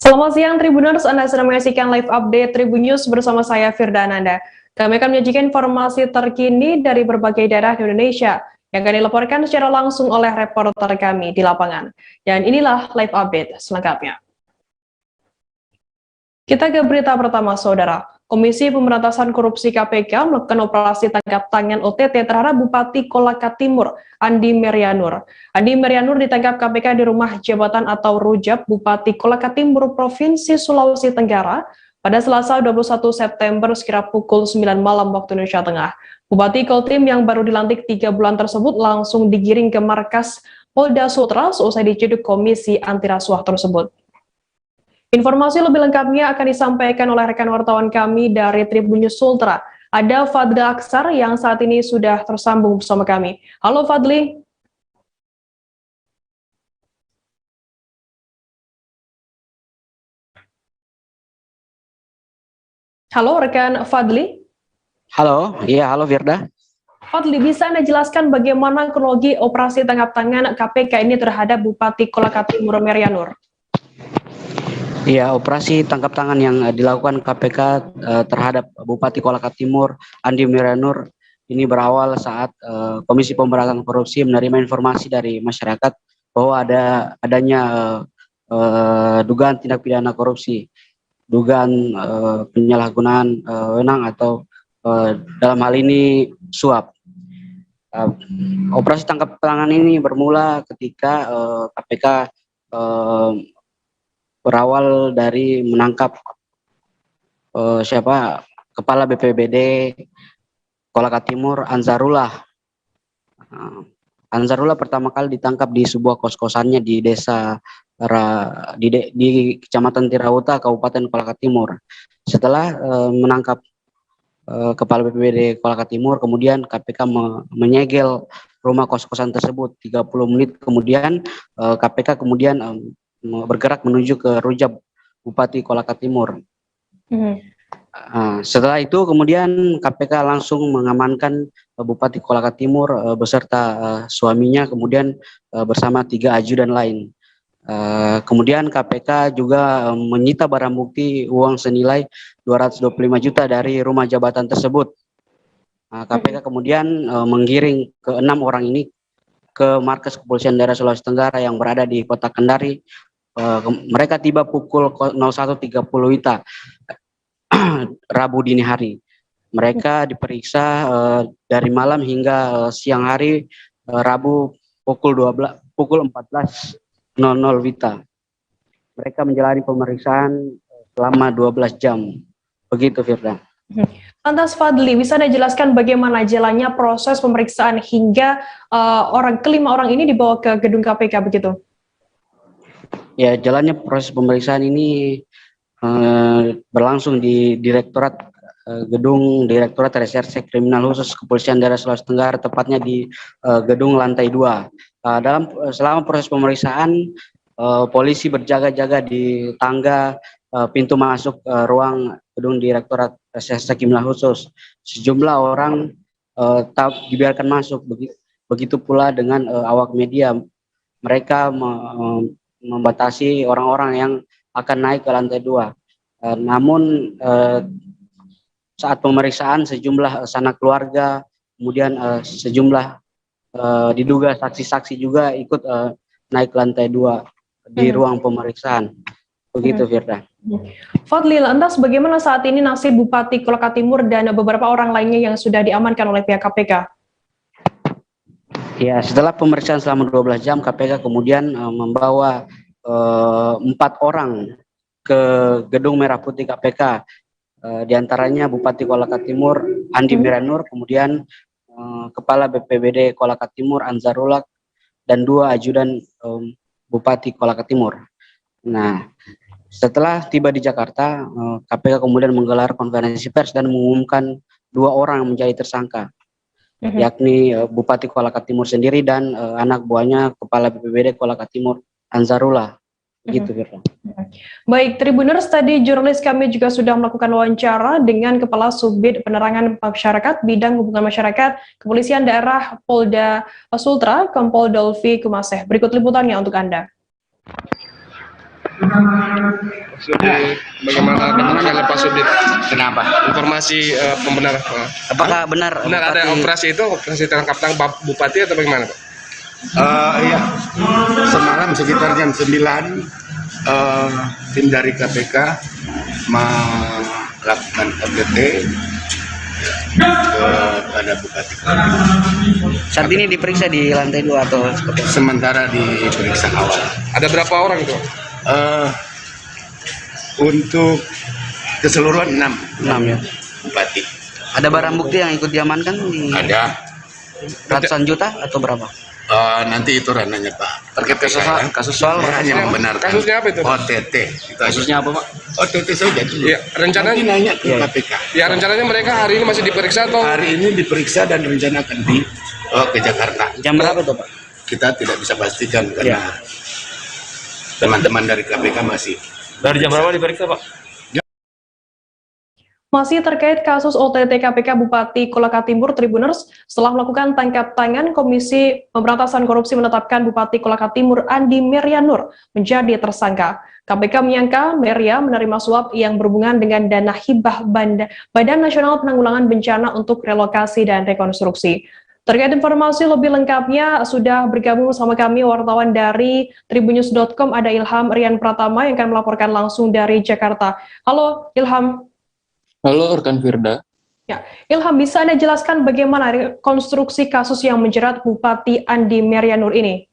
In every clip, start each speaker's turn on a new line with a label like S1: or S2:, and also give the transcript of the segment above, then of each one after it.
S1: Selamat siang Tribuners, Anda sedang menyaksikan live update Tribun News bersama saya Firda Ananda. Kami akan menyajikan informasi terkini dari berbagai daerah di Indonesia yang akan dilaporkan secara langsung oleh reporter kami di lapangan. Dan inilah live update selengkapnya. Kita ke berita pertama, Saudara. Komisi Pemberantasan Korupsi KPK melakukan operasi tangkap tangan OTT terhadap Bupati Kolaka Timur, Andi Merianur. Andi Merianur ditangkap KPK di rumah jabatan atau Rujab Bupati Kolaka Timur, Provinsi Sulawesi Tenggara pada Selasa 21 September sekira pukul 9 malam waktu Indonesia Tengah. Bupati Koltim yang baru dilantik 3 bulan tersebut langsung digiring ke markas Polda Sultra seusai diciduk Komisi Anti Rasuah tersebut. Informasi lebih lengkapnya akan disampaikan oleh rekan wartawan kami dari Tribun News Sultra. Ada Fadli Aksar yang saat ini sudah tersambung bersama kami. Halo Fadli. Halo rekan Fadli.
S2: Halo, iya halo Firda.
S1: Fadli, bisa Anda jelaskan bagaimana kronologi operasi tangkap tangan KPK ini terhadap Bupati Kolaka Timur Merianur?
S2: Iya, operasi tangkap tangan yang dilakukan KPK terhadap Bupati Kolaka Timur, Andi Merianur, ini berawal saat Komisi Pemberantasan Korupsi menerima informasi dari masyarakat bahwa adanya dugaan tindak pidana korupsi, dugaan penyalahgunaan wewenang atau dalam hal ini suap. Operasi tangkap tangan ini bermula ketika KPK berawal dari menangkap Kepala BPBD Kolaka Timur, Ansarullah. Ansarullah pertama kali ditangkap di sebuah kos-kosannya di desa di Kecamatan Tirauta, Kabupaten Kolaka Timur. Setelah menangkap Kepala BPBD Kolaka Timur, kemudian KPK menyegel rumah kos-kosan tersebut. 30 menit kemudian KPK kemudian bergerak menuju ke Rujab Bupati Kolaka Timur. Setelah itu kemudian KPK langsung mengamankan Bupati Kolaka Timur beserta suaminya, kemudian bersama 3 ajudan lain. Kemudian KPK juga menyita barang bukti uang senilai 225 juta dari rumah jabatan tersebut. KPK kemudian menggiring ke 6 orang ini ke markas Kepolisian Daerah Sulawesi Tenggara yang berada di Kota Kendari. Mereka tiba pukul 01.30 WITA Rabu dini hari. Mereka diperiksa dari malam hingga siang hari Rabu pukul 14.00 WITA. Mereka menjalani pemeriksaan selama 12 jam. Begitu Firda.
S1: Lantas Fadli, bisa Anda jelaskan bagaimana jalannya proses pemeriksaan hingga kelima orang ini dibawa ke gedung KPK begitu?
S2: Ya, jalannya proses pemeriksaan ini berlangsung di gedung Direktorat Reserse Kriminal Khusus Kepolisian Daerah Sulawesi Tenggara, tepatnya di gedung lantai 2. Selama proses pemeriksaan, polisi berjaga-jaga di tangga pintu masuk ruang gedung Direktorat Reserse Kriminal Khusus. Sejumlah orang dibiarkan masuk, begitu pula dengan awak media. Mereka membatasi orang-orang yang akan naik ke lantai 2. Namun saat pemeriksaan sejumlah sanak keluarga, kemudian sejumlah diduga saksi-saksi juga ikut naik ke lantai 2 di ruang pemeriksaan. Begitu Firda.
S1: Fadli, lantas bagaimana saat ini nasib Bupati Kolaka Timur dan beberapa orang lainnya yang sudah diamankan oleh pihak KPK?
S2: Ya, setelah pemeriksaan selama 12 jam, KPK kemudian membawa 4 orang ke gedung Merah Putih KPK. Di antaranya Bupati Kolaka Timur, Andi Merianur, kemudian Kepala BPBD Kolaka Timur, Ansarullah, dan 2 ajudan Bupati Kolaka Timur. Nah, setelah tiba di Jakarta, KPK kemudian menggelar konferensi pers dan mengumumkan 2 orang yang menjadi tersangka, yakni Bupati Kolaka Timur sendiri dan anak buahnya Kepala BPBD Kolaka Timur, Ansarullah. Gitu,
S1: Baik, Tribuners, tadi jurnalis kami juga sudah melakukan wawancara dengan Kepala Subbid Penerangan Masyarakat Bidang Hubungan Masyarakat Kepolisian Daerah Polda Sultra, Kompol Dolvi Kumaseh. Berikut liputannya untuk Anda.
S3: Jadi bagaimana keterangannya Pak Sudit?
S2: Kenapa?
S3: Informasi pembenar.
S2: Apakah benar
S3: Ada operasi itu, operasi tangkap tangan Bupati atau bagaimana, Pak?
S4: Iya, semalam sekitar jam 9 tim dari KPK melakukan OTT kepada Bupati.
S2: Saat ini diperiksa di lantai 2 atau seperti apa?
S4: Sementara diperiksa awal.
S3: Ada berapa orang itu?
S4: Untuk keseluruhan 6
S2: 6 ya.
S4: Bupati.
S2: Ada barang bukti yang ikut diamankan di
S4: Ada.
S2: ratusan juta atau berapa?
S4: Nanti itu ranahnya Pak.
S2: Terkait kasus soal
S4: Saya hanya membenarkan.
S3: Kasusnya apa itu?
S4: OTT. Itu aja.
S2: kasusnya apa, Pak?
S4: OTT saja dulu.
S3: Ya, rencananya.
S4: Nanti nanya ke
S2: Iya.
S4: KPK.
S3: Ya, rencananya mereka hari ini masih diperiksa atau?
S4: Hari ini diperiksa dan rencana akan ke Jakarta.
S2: Jam berapa tuh, Pak?
S4: Kita tidak bisa pastikan karena teman-teman dari KPK masih.
S5: Dari jam berapa diperiksa, Pak?
S1: Masih terkait kasus OTT KPK Bupati Kolaka Timur Tribuners, setelah melakukan tangkap tangan, Komisi Pemberantasan Korupsi menetapkan Bupati Kolaka Timur Andi Merianur menjadi tersangka. KPK menyangka Meria menerima suap yang berhubungan dengan dana hibah Badan Nasional Penanggulangan Bencana untuk relokasi dan rekonstruksi. Terkait informasi lebih lengkapnya, sudah bergabung bersama kami wartawan dari tribunnews.com, ada Ilham Rian Pratama yang akan melaporkan langsung dari Jakarta. Halo Ilham.
S5: Halo, rekan Firda.
S1: Ya, Ilham, bisa Anda jelaskan bagaimana rekonstruksi kasus yang menjerat Bupati Andi Merianur ini?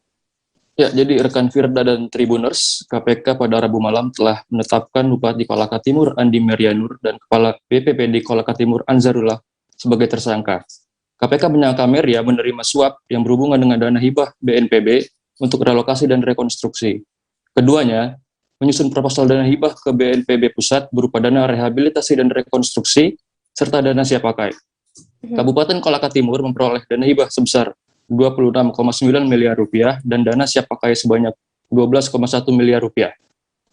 S5: Ya, jadi rekan Firda dan Tribuners, KPK pada Rabu malam telah menetapkan Bupati Kolaka Timur Andi Merianur dan Kepala BPPD Kolaka Timur Anzarullah sebagai tersangka. KPK menyangka Meria menerima suap yang berhubungan dengan dana hibah BNPB untuk relokasi dan rekonstruksi. Keduanya menyusun proposal dana hibah ke BNPB Pusat berupa dana rehabilitasi dan rekonstruksi, serta dana siap pakai. Kabupaten Kolaka Timur memperoleh dana hibah sebesar 26,9 miliar rupiah dan dana siap pakai sebanyak 12,1 miliar rupiah.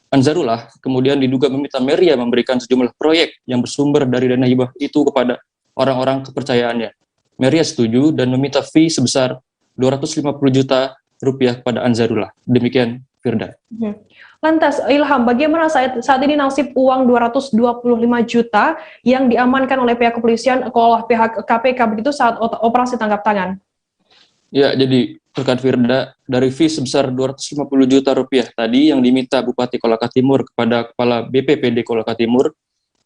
S5: Anzarullah kemudian diduga meminta Meria memberikan sejumlah proyek yang bersumber dari dana hibah itu kepada orang-orang kepercayaannya. Meria setuju dan meminta fee sebesar 250 juta rupiah kepada Anzarullah. Demikian, Firda.
S1: Lantas, Ilham, bagaimana saat ini nasib uang 225 juta yang diamankan oleh pihak kepolisian oleh pihak KPK begitu saat operasi tangkap tangan?
S5: Ya, jadi rekan Firda, dari fee sebesar 250 juta rupiah tadi yang diminta Bupati Kolaka Timur kepada Kepala BPPD Kolaka Timur,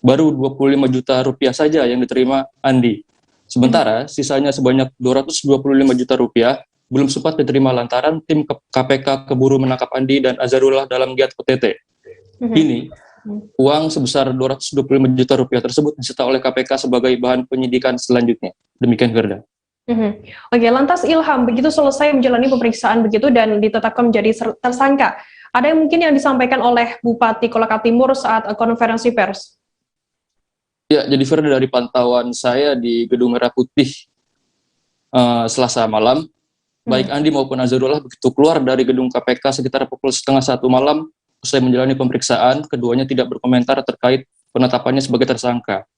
S5: baru 25 juta rupiah saja yang diterima Andi. Sementara sisanya sebanyak 225 juta rupiah belum sempat diterima lantaran tim KPK keburu menangkap Andi dan Azharullah dalam giat OTT. Ini, uang sebesar 225 juta rupiah tersebut disita oleh KPK sebagai bahan penyidikan selanjutnya. Demikian, Firda.
S1: Oke, lantas Ilham, begitu selesai menjalani pemeriksaan begitu dan ditetapkan menjadi tersangka, ada yang mungkin yang disampaikan oleh Bupati Kolaka Timur saat konferensi pers?
S5: Ya, jadi Firda, dari pantauan saya di Gedung Merah Putih Selasa malam, baik Andi maupun Azharullah begitu keluar dari gedung KPK sekitar pukul 12:30 malam, usai menjalani pemeriksaan, keduanya tidak berkomentar terkait penetapannya sebagai tersangka.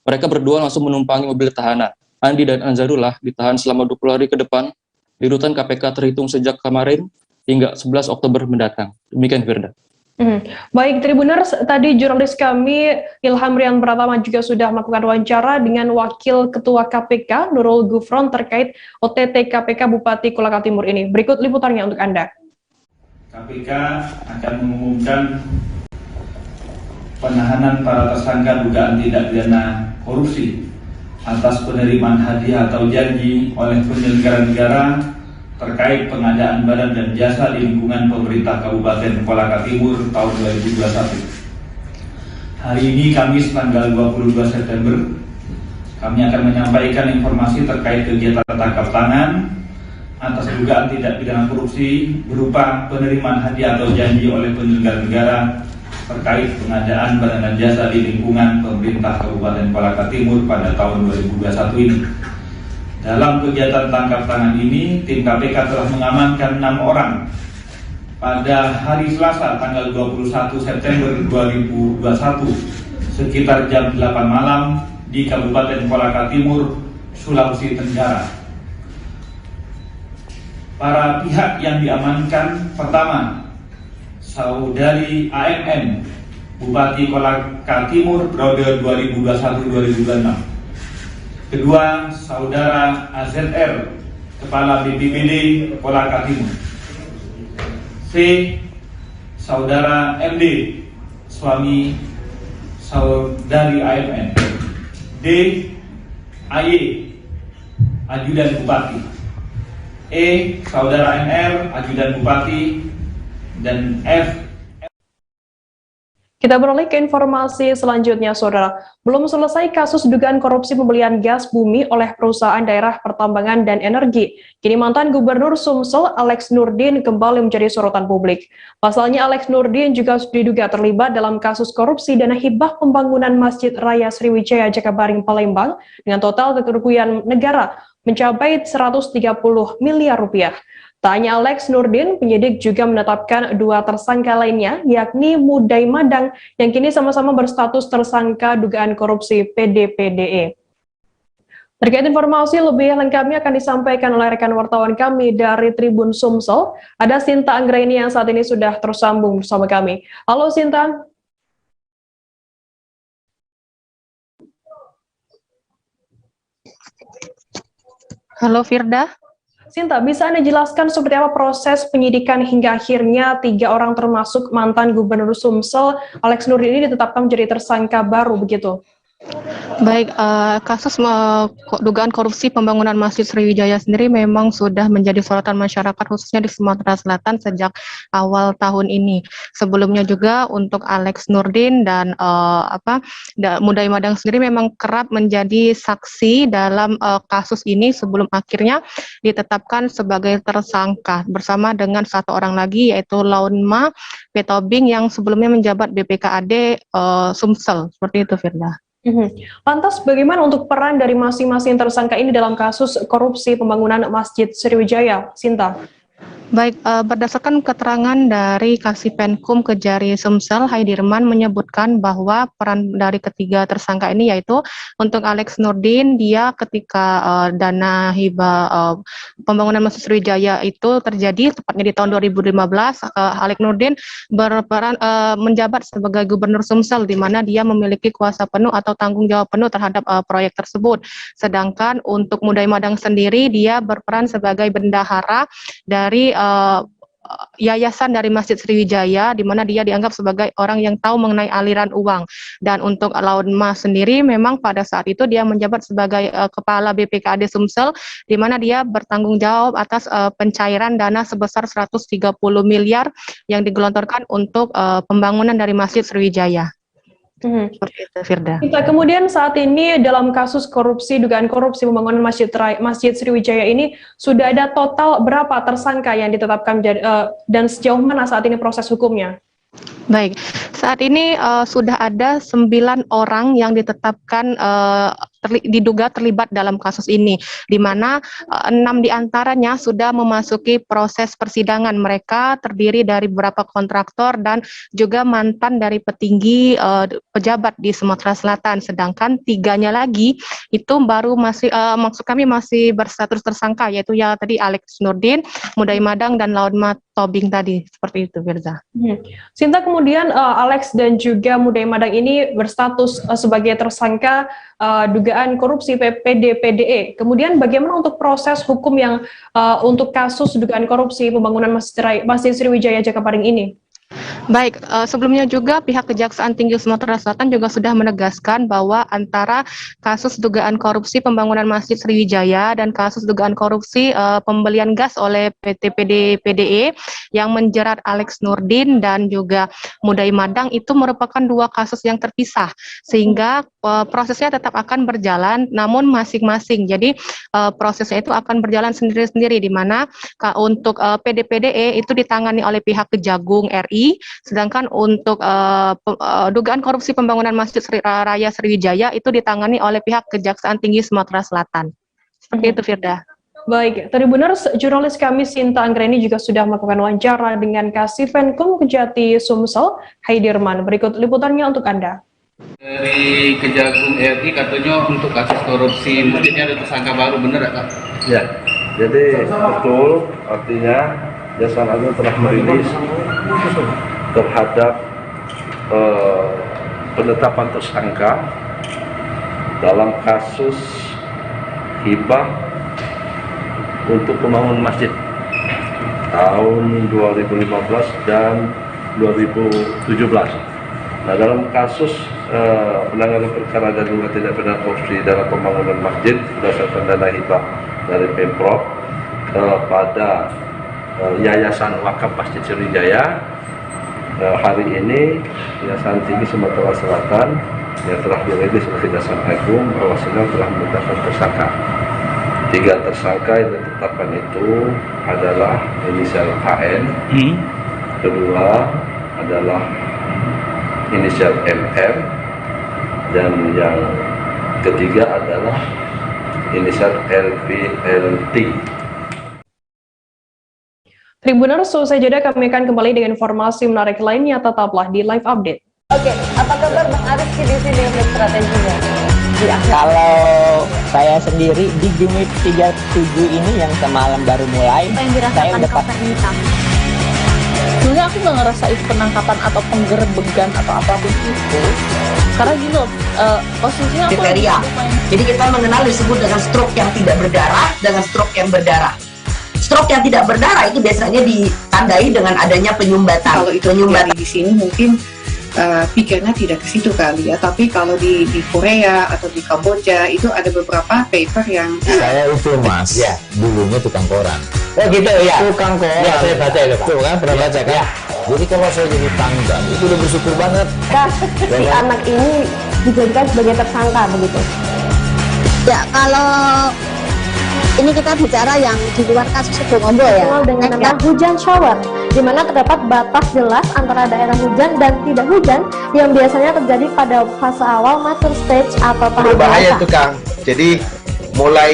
S5: Mereka berdua langsung menumpangi mobil tahanan. Andi dan Azharullah ditahan selama 20 hari ke depan di rutan KPK terhitung sejak kemarin hingga 11 Oktober mendatang. Demikian, Firda.
S1: Baik, Tribuners, tadi jurnalis kami Ilham Rian Pratama juga sudah melakukan wawancara dengan Wakil Ketua KPK Nurul Gufron terkait OTT KPK Bupati Kolaka Timur ini. Berikut liputannya untuk Anda.
S6: KPK akan mengumumkan penahanan para tersangka dugaan tindak pidana korupsi atas penerimaan hadiah atau janji oleh penyelenggara negara terkait pengadaan barang dan jasa di lingkungan pemerintah Kabupaten Kolaka Timur tahun 2021. Hari ini Kamis tanggal 22 September, kami akan menyampaikan informasi terkait kegiatan tangkap tangan atas dugaan tindak pidana korupsi berupa penerimaan hadiah atau janji oleh penyelenggara negara terkait pengadaan barang dan jasa di lingkungan pemerintah Kabupaten Kolaka Timur pada tahun 2021 ini. Dalam kegiatan tangkap tangan ini, tim KPK telah mengamankan 6 orang pada hari Selasa tanggal 21 September 2021 sekitar jam 8 malam di Kabupaten Kolaka Timur, Sulawesi Tenggara. Para pihak yang diamankan, pertama, Saudari AMN, Bupati Kolaka Timur periode 2021-2026. Kedua, Saudara AZR, Kepala BPBD Kolaka Timur. C. Saudara MD, suami Saudari AMN. D. AY, Ajudan Bupati. E. Saudara NR, Ajudan Bupati. Dan F.
S1: Kita beralih ke informasi selanjutnya, Saudara. Belum selesai kasus dugaan korupsi pembelian gas bumi oleh perusahaan daerah pertambangan dan energi. Kini mantan Gubernur Sumsel, Alex Nurdin, kembali menjadi sorotan publik. Pasalnya, Alex Nurdin juga diduga terlibat dalam kasus korupsi dana hibah pembangunan Masjid Raya Sriwijaya Jakabaring Palembang dengan total kerugian negara mencapai 130 miliar rupiah. Tak hanya Alex Nurdin, penyidik juga menetapkan 2 tersangka lainnya, yakni Mudai Madang, yang kini sama-sama berstatus tersangka dugaan korupsi PDPDE. Terkait informasi lebih lengkapnya akan disampaikan oleh rekan wartawan kami dari Tribun Sumsel. Ada Sinta Anggraini yang saat ini sudah tersambung bersama kami. Halo Sinta.
S7: Halo Firda.
S1: Sinta, bisa Anda jelaskan seperti apa proses penyidikan hingga akhirnya 3 orang termasuk mantan Gubernur Sumsel, Alex Nurdin ini ditetapkan menjadi tersangka baru begitu?
S7: Baik, kasus dugaan korupsi pembangunan Masjid Sriwijaya sendiri memang sudah menjadi sorotan masyarakat khususnya di Sumatera Selatan sejak awal tahun ini. Sebelumnya juga untuk Alex Nurdin dan Mudai Madang sendiri memang kerap menjadi saksi dalam kasus ini sebelum akhirnya ditetapkan sebagai tersangka bersama dengan 1 orang lagi yaitu Launma Petobing yang sebelumnya menjabat BPKAD Sumsel. Seperti itu, Firda.
S1: Lantas bagaimana untuk peran dari masing-masing tersangka ini dalam kasus korupsi pembangunan Masjid Sriwijaya, Sinta?
S7: Baik, berdasarkan keterangan dari Kasipenkum Kejari Sumsel, Haidirman menyebutkan bahwa peran dari ketiga tersangka ini yaitu untuk Alex Nurdin, dia ketika dana hibah pembangunan Masjid Sriwijaya itu terjadi tepatnya di tahun 2015, Alex Nurdin berperan menjabat sebagai Gubernur Sumsel di mana dia memiliki kuasa penuh atau tanggung jawab penuh terhadap proyek tersebut. Sedangkan untuk Mudai Madang sendiri dia berperan sebagai bendahara dari yayasan dari Masjid Sriwijaya di mana dia dianggap sebagai orang yang tahu mengenai aliran uang. Dan untuk Launma sendiri memang pada saat itu dia menjabat sebagai kepala BPKAD Sumsel di mana dia bertanggung jawab atas pencairan dana sebesar 130 miliar yang digelontorkan untuk pembangunan dari Masjid Sriwijaya. Seperti itu, Firda.
S1: Kita kemudian saat ini dalam kasus korupsi, dugaan korupsi pembangunan Masjid Sriwijaya ini sudah ada total berapa tersangka yang ditetapkan dan sejauh mana saat ini proses hukumnya?
S7: Baik, saat ini sudah ada 9 orang yang ditetapkan diduga terlibat dalam kasus ini, di mana 6 diantaranya sudah memasuki proses persidangan. Mereka terdiri dari beberapa kontraktor dan juga mantan dari petinggi pejabat di Sumatera Selatan, sedangkan 3-nya lagi itu baru masih maksud kami masih berstatus tersangka, yaitu ya tadi Alex Nurdin, Mudai Madang dan Launma Tobing tadi, seperti itu, Firza.
S1: Sinta, kemudian Alex dan juga Mudai Madang ini berstatus sebagai tersangka dugaan korupsi PDPDE. Kemudian bagaimana untuk proses hukum yang untuk kasus dugaan korupsi pembangunan Masjid Sriwijaya Jakabaring ini?
S7: Baik, sebelumnya juga pihak Kejaksaan Tinggi Sumatera Selatan juga sudah menegaskan bahwa antara kasus dugaan korupsi pembangunan Masjid Sriwijaya dan kasus dugaan korupsi pembelian gas oleh PT PDE yang menjerat Alex Nurdin dan juga Mudai Madang itu merupakan 2 kasus yang terpisah, sehingga prosesnya tetap akan berjalan namun masing-masing. Jadi prosesnya itu akan berjalan sendiri-sendiri, di mana untuk PDPDE itu ditangani oleh pihak Kejagung RI, sedangkan untuk dugaan korupsi pembangunan Masjid Raya Sriwijaya itu ditangani oleh pihak Kejaksaan Tinggi Sumatera Selatan. Seperti itu, Firda.
S1: Baik, Tribuners, jurnalis kami Sinta Anggraini juga sudah melakukan wawancara dengan Kasipenkum Kejati Sumsel, Haidirman. Berikut liputannya untuk Anda.
S4: Dari Kejagung RI katanya untuk kasus korupsi mungkin ada tersangka baru, benar Kak?
S8: Ya, jadi betul, artinya Jaksa Agung telah merilis terhadap penetapan tersangka dalam kasus hibah untuk pembangunan masjid tahun 2015 dan 2017. Nah, dalam kasus penanganan perkara dan juga tindak pidana korupsi dalam pembangunan masjid berdasarkan dana hibah dari Pemprov pada Yayasan Wakaf Masjid Sriwijaya, hari ini Kejaksaan Tinggi Sumatera Selatan yang telah dirilis oleh Kejaksaan Agung bahwasanya telah menetapkan tersangka. 3 tersangka yang ditetapkan itu adalah inisial KN, kedua adalah inisial MM, dan yang ketiga adalah inisial LVLT.
S1: Tribuners, selesai jeda kami akan kembali dengan informasi menarik lainnya, tetaplah di Live Update.
S9: Oke, apa kabar Bang Arif di sini untuk strateginya?
S10: Kalau saya sendiri di Jumit 37 ini yang semalam baru mulai, saya udah
S11: hitam. Sebenarnya aku nggak ngerasa itu penangkapan atau penggerbegan atau apapun itu. Karena gini loh, posisinya aku
S9: kriteria. Jadi kita mengenal disebut dengan stroke yang tidak berdarah dengan stroke yang berdarah. Stroke yang tidak berdarah itu biasanya ditandai dengan adanya penyumbatan.
S12: Kalau itu penyumbatan di sini mungkin pikirnya tidak ke situ kali ya, tapi kalau di Korea atau di Kamboja itu ada beberapa paper yang
S13: saya itu mas, ya dulunya tukang koran.
S10: Oh gitu ya,
S13: Tukang koran.
S10: Ya, saya baca itu Pak.
S13: Tuh kan pernah baca kan?
S10: Ya.
S13: Jadi kalau saya jadi tanggal itu udah bersyukur banget.
S14: Si anak ini dijadikan sebagai tersangka begitu.
S11: Ya, kalau ini kita bicara yang di luar kasus Sibolombo ya.
S14: Dengan nama hujan shower, di mana terdapat batas jelas antara daerah hujan dan tidak hujan yang biasanya terjadi pada fase awal mature stage atau tahap
S15: berbahaya tuh Kang. Jadi mulai.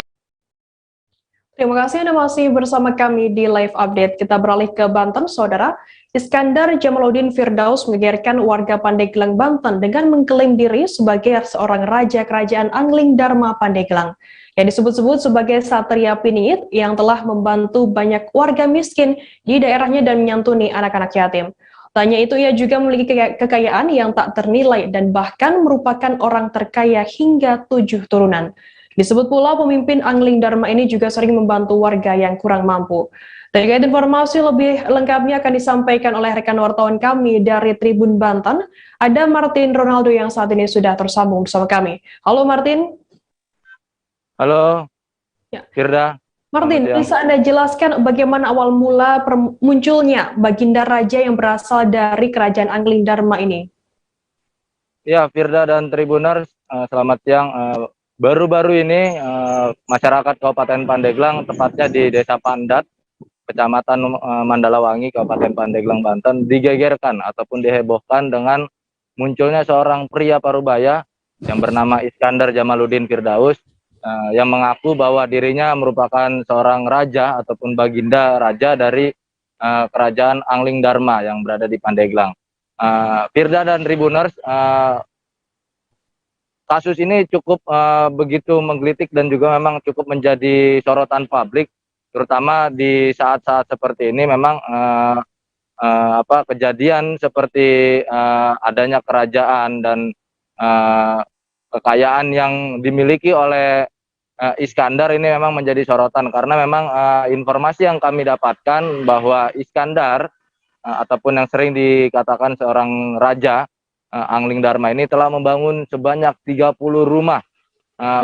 S1: Terima kasih Anda masih bersama kami di Live Update. Kita beralih ke Banten, Saudara. Iskandar Jamaluddin Firdaus menggegerkan warga Pandeglang, Banten dengan mengklaim diri sebagai seorang raja kerajaan Angling Dharma Pandeglang, yang disebut-sebut sebagai Satria Piningit yang telah membantu banyak warga miskin di daerahnya dan menyantuni anak-anak yatim. Tanya itu, ia juga memiliki kekayaan yang tak ternilai dan bahkan merupakan orang terkaya hingga 7 turunan. Disebut pula pemimpin Angling Dharma ini juga sering membantu warga yang kurang mampu. Terkait informasi lebih lengkapnya akan disampaikan oleh rekan wartawan kami dari Tribun Banten, ada Martin Ronaldo yang saat ini sudah tersambung bersama kami. Halo Martin.
S16: Halo,
S1: ya.
S16: Firda.
S1: Martin, bisa Anda jelaskan bagaimana awal mula munculnya Baginda Raja yang berasal dari Kerajaan Angling Dharma ini?
S16: Ya, Firda dan Tribuners, selamat siang. Baru-baru ini masyarakat Kabupaten Pandeglang, tepatnya di Desa Pandat, Kecamatan Mandalawangi, Kabupaten Pandeglang, Banten, digegerkan ataupun dihebohkan dengan munculnya seorang pria parubaya yang bernama Iskandar Jamaluddin Firdaus, yang mengaku bahwa dirinya merupakan seorang raja ataupun baginda raja dari kerajaan Angling Dharma yang berada di Pandeglang. Firda dan Tribuners, kasus ini cukup begitu menggelitik dan juga memang cukup menjadi sorotan publik, terutama di saat-saat seperti ini. Memang kejadian seperti adanya kerajaan dan kekayaan yang dimiliki oleh Iskandar ini memang menjadi sorotan, karena memang informasi yang kami dapatkan bahwa Iskandar ataupun yang sering dikatakan seorang raja Angling Dharma ini telah membangun sebanyak 30 rumah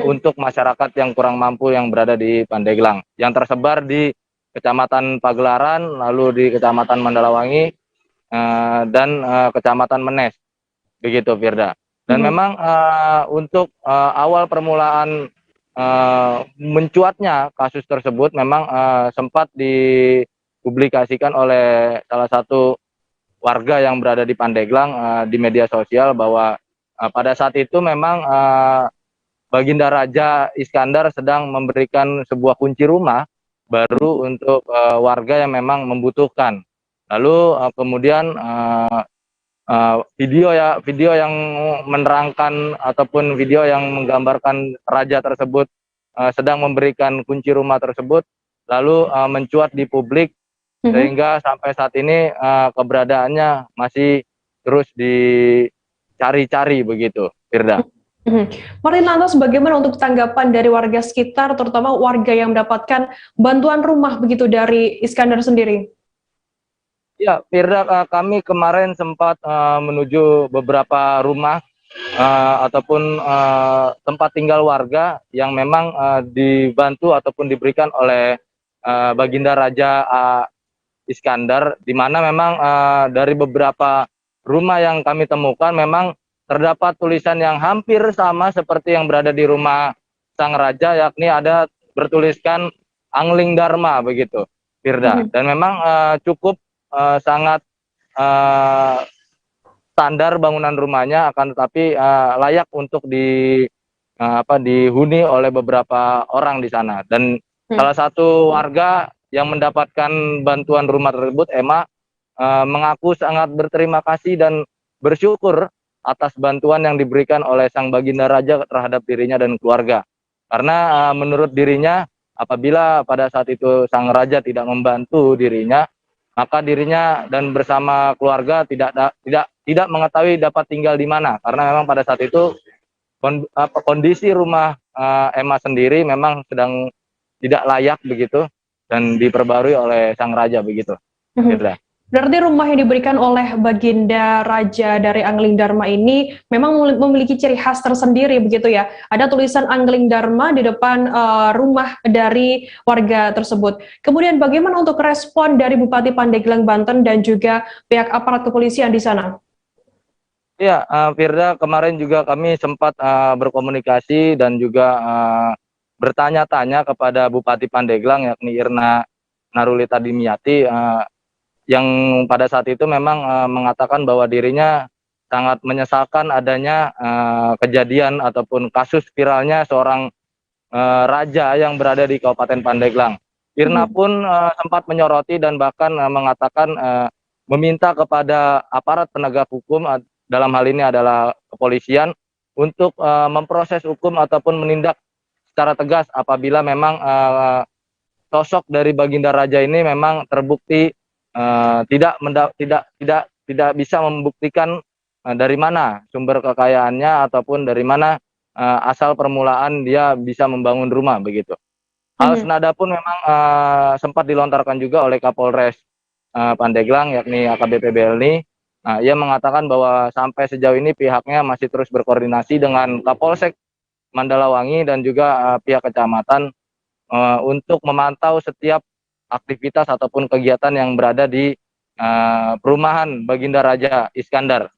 S16: untuk masyarakat yang kurang mampu yang berada di Pandeglang, yang tersebar di Kecamatan Pagelaran, lalu di Kecamatan Mandalawangi, dan Kecamatan Menes, begitu Firda. Dan memang untuk awal permulaan mencuatnya kasus tersebut memang sempat dipublikasikan oleh salah satu warga yang berada di Pandeglang di media sosial, bahwa pada saat itu memang Baginda Raja Iskandar sedang memberikan sebuah kunci rumah baru untuk warga yang memang membutuhkan. Lalu kemudian video yang menerangkan ataupun video yang menggambarkan raja tersebut sedang memberikan kunci rumah tersebut lalu mencuat di publik, sehingga sampai saat ini keberadaannya masih terus dicari-cari begitu, Firda.
S1: Martin, lantas bagaimana untuk tanggapan dari warga sekitar, terutama warga yang mendapatkan bantuan rumah begitu dari Iskandar sendiri?
S16: Ya, Firda, kami kemarin sempat menuju beberapa rumah ataupun tempat tinggal warga yang memang dibantu ataupun diberikan oleh Baginda Raja Iskandar, di mana memang dari beberapa rumah yang kami temukan memang terdapat tulisan yang hampir sama seperti yang berada di rumah sang raja, yakni ada bertuliskan Angling Dharma begitu, Firda. Dan memang cukup sangat standar bangunan rumahnya, akan tetapi layak untuk dihuni oleh beberapa orang di sana. Dan salah satu warga yang mendapatkan bantuan rumah tersebut, Emma, mengaku sangat berterima kasih dan bersyukur atas bantuan yang diberikan oleh sang Baginda Raja terhadap dirinya dan keluarga. Karena menurut dirinya, apabila pada saat itu sang raja tidak membantu dirinya, maka dirinya dan bersama keluarga tidak mengetahui dapat tinggal di mana. Karena memang pada saat itu kondisi rumah Emma sendiri memang sedang tidak layak begitu dan diperbarui oleh sang raja begitu.
S1: Berarti rumah yang diberikan oleh Baginda Raja dari Angling Dharma ini memang memiliki ciri khas tersendiri begitu ya. Ada tulisan Angling Dharma di depan rumah dari warga tersebut. Kemudian bagaimana untuk respon dari Bupati Pandeglang, Banten dan juga pihak aparat kepolisian di sana?
S16: Ya, Firda, kemarin juga kami sempat berkomunikasi dan juga bertanya-tanya kepada Bupati Pandeglang, yakni Irna Narulita Dimyati, yang pada saat itu memang mengatakan bahwa dirinya sangat menyesalkan adanya kejadian ataupun kasus viralnya seorang raja yang berada di Kabupaten Pandeglang. Irna pun sempat menyoroti dan bahkan mengatakan meminta kepada aparat penegak hukum, dalam hal ini adalah kepolisian, untuk memproses hukum ataupun menindak secara tegas apabila memang sosok dari Baginda Raja ini memang terbukti tidak bisa membuktikan dari mana sumber kekayaannya ataupun dari mana asal permulaan dia bisa membangun rumah begitu. Hal senada pun memang sempat dilontarkan juga oleh Kapolres Pandeglang, yakni AKBP Belni. Ia mengatakan bahwa sampai sejauh ini pihaknya masih terus berkoordinasi dengan Kapolsek Mandalawangi dan juga pihak kecamatan untuk memantau setiap aktivitas ataupun kegiatan yang berada di perumahan Baginda Raja Iskandar.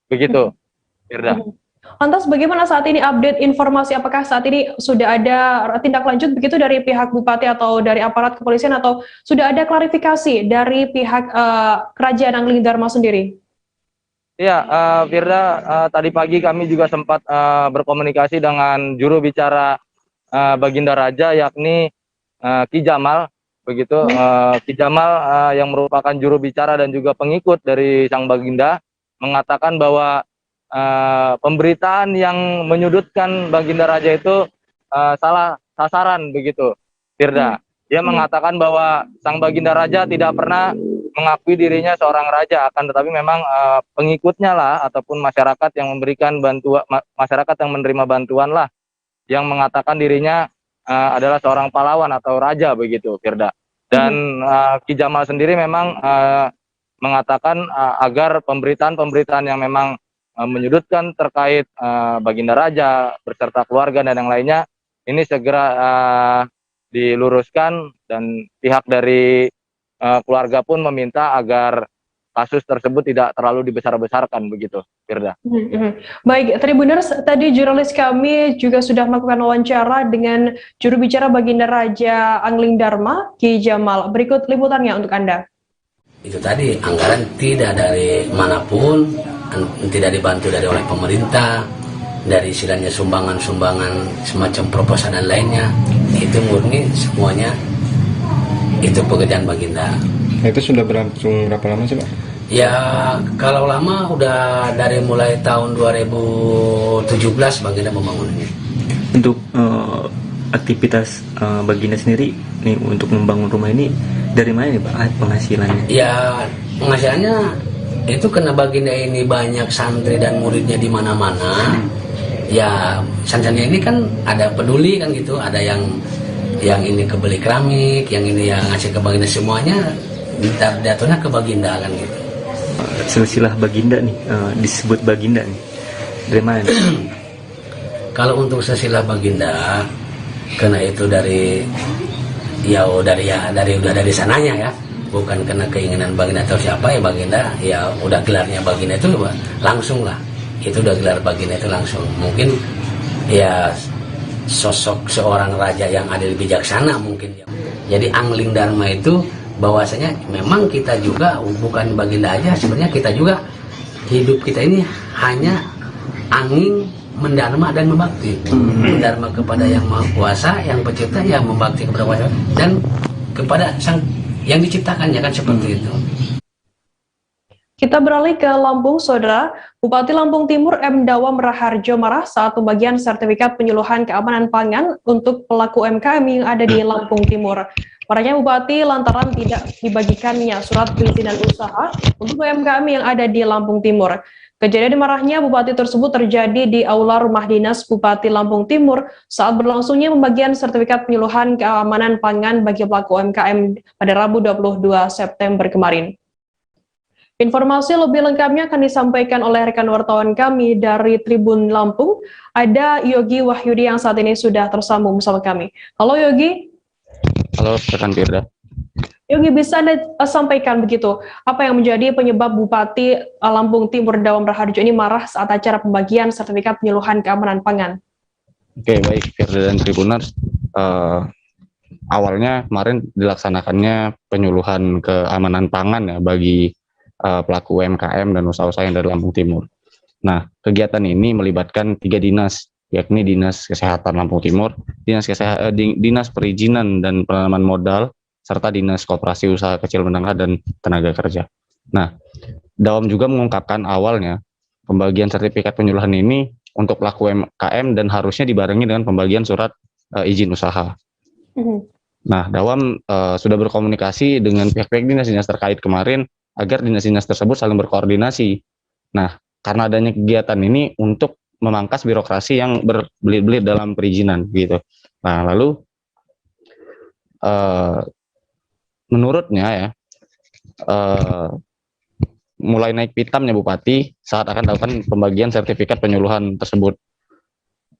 S16: Begitu, Firda.
S1: Lantas bagaimana saat ini update informasi, apakah saat ini sudah ada tindak lanjut begitu dari pihak Bupati atau dari aparat kepolisian, atau sudah ada klarifikasi dari pihak Kerajaan Angling Dharma sendiri?
S16: Ya, Firda, tadi pagi kami juga sempat berkomunikasi dengan juru bicara Baginda Raja, yakni Ki Jamal. Begitu, Ki Jamal yang merupakan juru bicara dan juga pengikut dari sang Baginda mengatakan bahwa pemberitaan yang menyudutkan Baginda Raja itu salah sasaran begitu, Firda. Dia mengatakan bahwa sang Baginda Raja tidak pernah mengakui dirinya seorang raja, akan tetapi memang pengikutnya lah ataupun masyarakat yang memberikan bantuan, masyarakat yang menerima bantuan lah yang mengatakan dirinya adalah seorang pahlawan atau raja begitu, Firda. Dan Ki Jamal sendiri memang mengatakan agar pemberitaan-pemberitaan yang memang menyudutkan terkait Baginda Raja beserta keluarga dan yang lainnya ini segera diluruskan, dan pihak dari keluarga pun meminta agar kasus tersebut tidak terlalu dibesar-besarkan begitu, Firda.
S1: Baik, Tribuners, tadi jurnalis kami juga sudah melakukan wawancara dengan juru bicara Baginda Raja Angling Dharma, Ki Jamal. Berikut liputannya untuk Anda.
S17: Itu tadi, anggaran tidak dari manapun, tidak dibantu dari oleh pemerintah, dari istilahnya sumbangan-sumbangan semacam proposal dan lainnya. Itu murni semuanya itu pekerjaan Baginda.
S18: Itu sudah berlangsung berapa lama sih, Pak?
S17: Ya, kalau lama udah dari mulai tahun 2017 Baginda membangun ini.
S18: Untuk aktivitas Baginda sendiri nih untuk membangun rumah ini
S19: Dari mana nih Pak penghasilannya?
S17: Ya penghasilannya itu karena Baginda ini banyak santri dan muridnya di mana-mana. Ya santrinya ini kan ada peduli kan gitu, ada yang ini kebeli keramik, yang ini yang ngasih ke Baginda, semuanya jatuhnya ke Baginda kan gitu.
S19: Silsilah Baginda nih, disebut Baginda nih. Dari mana nih?
S17: Kalau untuk silsilah Baginda, karena itu dari sananya ya, bukan karena keinginan Baginda atau siapa ya Baginda, ya udah gelarnya Baginda itu langsung lah. Itu udah gelar Baginda itu langsung. Mungkin ya sosok seorang raja yang adil bijaksana mungkin ya. Jadi Angling Dharma itu bahwasanya memang kita juga bukan Baginda aja, sebenarnya kita juga hidup kita ini hanya angin mendharma dan membakti. Mendharma kepada yang Maha Kuasa, yang pencipta, yang membakti kepada kuasa dan kepada sang yang diciptakannya kan seperti itu.
S1: Kita beralih ke Lampung, Saudara. Bupati Lampung Timur M. Dawam Raharjo marah saat pembagian sertifikat penyuluhan keamanan pangan untuk pelaku UMKM yang ada di Lampung Timur. Marahnya Bupati lantaran tidak dibagikannya surat perizinan usaha untuk UMKM yang ada di Lampung Timur. Kejadian marahnya Bupati tersebut terjadi di Aula Rumah Dinas Bupati Lampung Timur saat berlangsungnya pembagian sertifikat penyuluhan keamanan pangan bagi pelaku UMKM pada Rabu 22 September kemarin. Informasi lebih lengkapnya akan disampaikan oleh rekan wartawan kami dari Tribun Lampung. Ada Yogi Wahyudi yang saat ini sudah tersambung bersama kami. Halo Yogi.
S20: Halo rekan Firda.
S1: Yogi, bisa Anda sampaikan begitu, apa yang menjadi penyebab Bupati Lampung Timur Dawam Raharjo ini marah saat acara pembagian sertifikat penyuluhan keamanan pangan?
S20: Oke, baik Firda dan Tribuners. Awalnya kemarin dilaksanakannya penyuluhan keamanan pangan ya bagi pelaku UMKM dan usaha-usaha yang dari Lampung Timur. Nah, kegiatan ini melibatkan 3 dinas, yakni Dinas Kesehatan Lampung Timur, Dinas Perizinan dan Penanaman Modal, serta Dinas Koperasi Usaha Kecil Menengah dan Tenaga Kerja. Nah, Dawam juga mengungkapkan awalnya pembagian sertifikat penyuluhan ini untuk pelaku UMKM dan harusnya dibarengi dengan pembagian surat izin usaha. Nah, Dawam sudah berkomunikasi dengan pihak-pihak dinas-dinas terkait kemarin agar dinas-dinas tersebut saling berkoordinasi. Nah, karena adanya kegiatan ini untuk memangkas birokrasi yang berbelit-belit dalam perizinan gitu. Nah, lalu menurutnya ya mulai naik pitamnya Bupati saat akan melakukan pembagian sertifikat penyuluhan tersebut.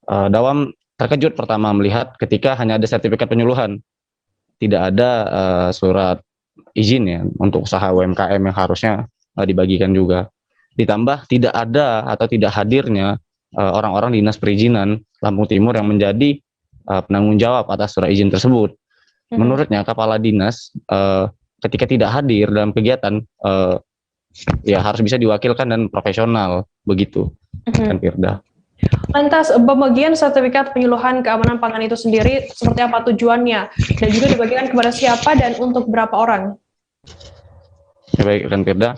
S20: Dawam terkejut pertama melihat ketika hanya ada sertifikat penyuluhan, tidak ada surat izin ya untuk usaha UMKM yang harusnya dibagikan juga. Ditambah tidak ada atau tidak hadirnya orang-orang dinas perizinan Lampung Timur yang menjadi penanggung jawab atas surat izin tersebut. Menurutnya kepala dinas ketika tidak hadir dalam kegiatan ya harus bisa diwakilkan dan profesional begitu kan Firda.
S1: Lantas pembagian sertifikat penyuluhan keamanan pangan itu sendiri seperti apa tujuannya dan juga dibagikan kepada siapa dan untuk berapa orang?
S20: Ya, baik kan Firda,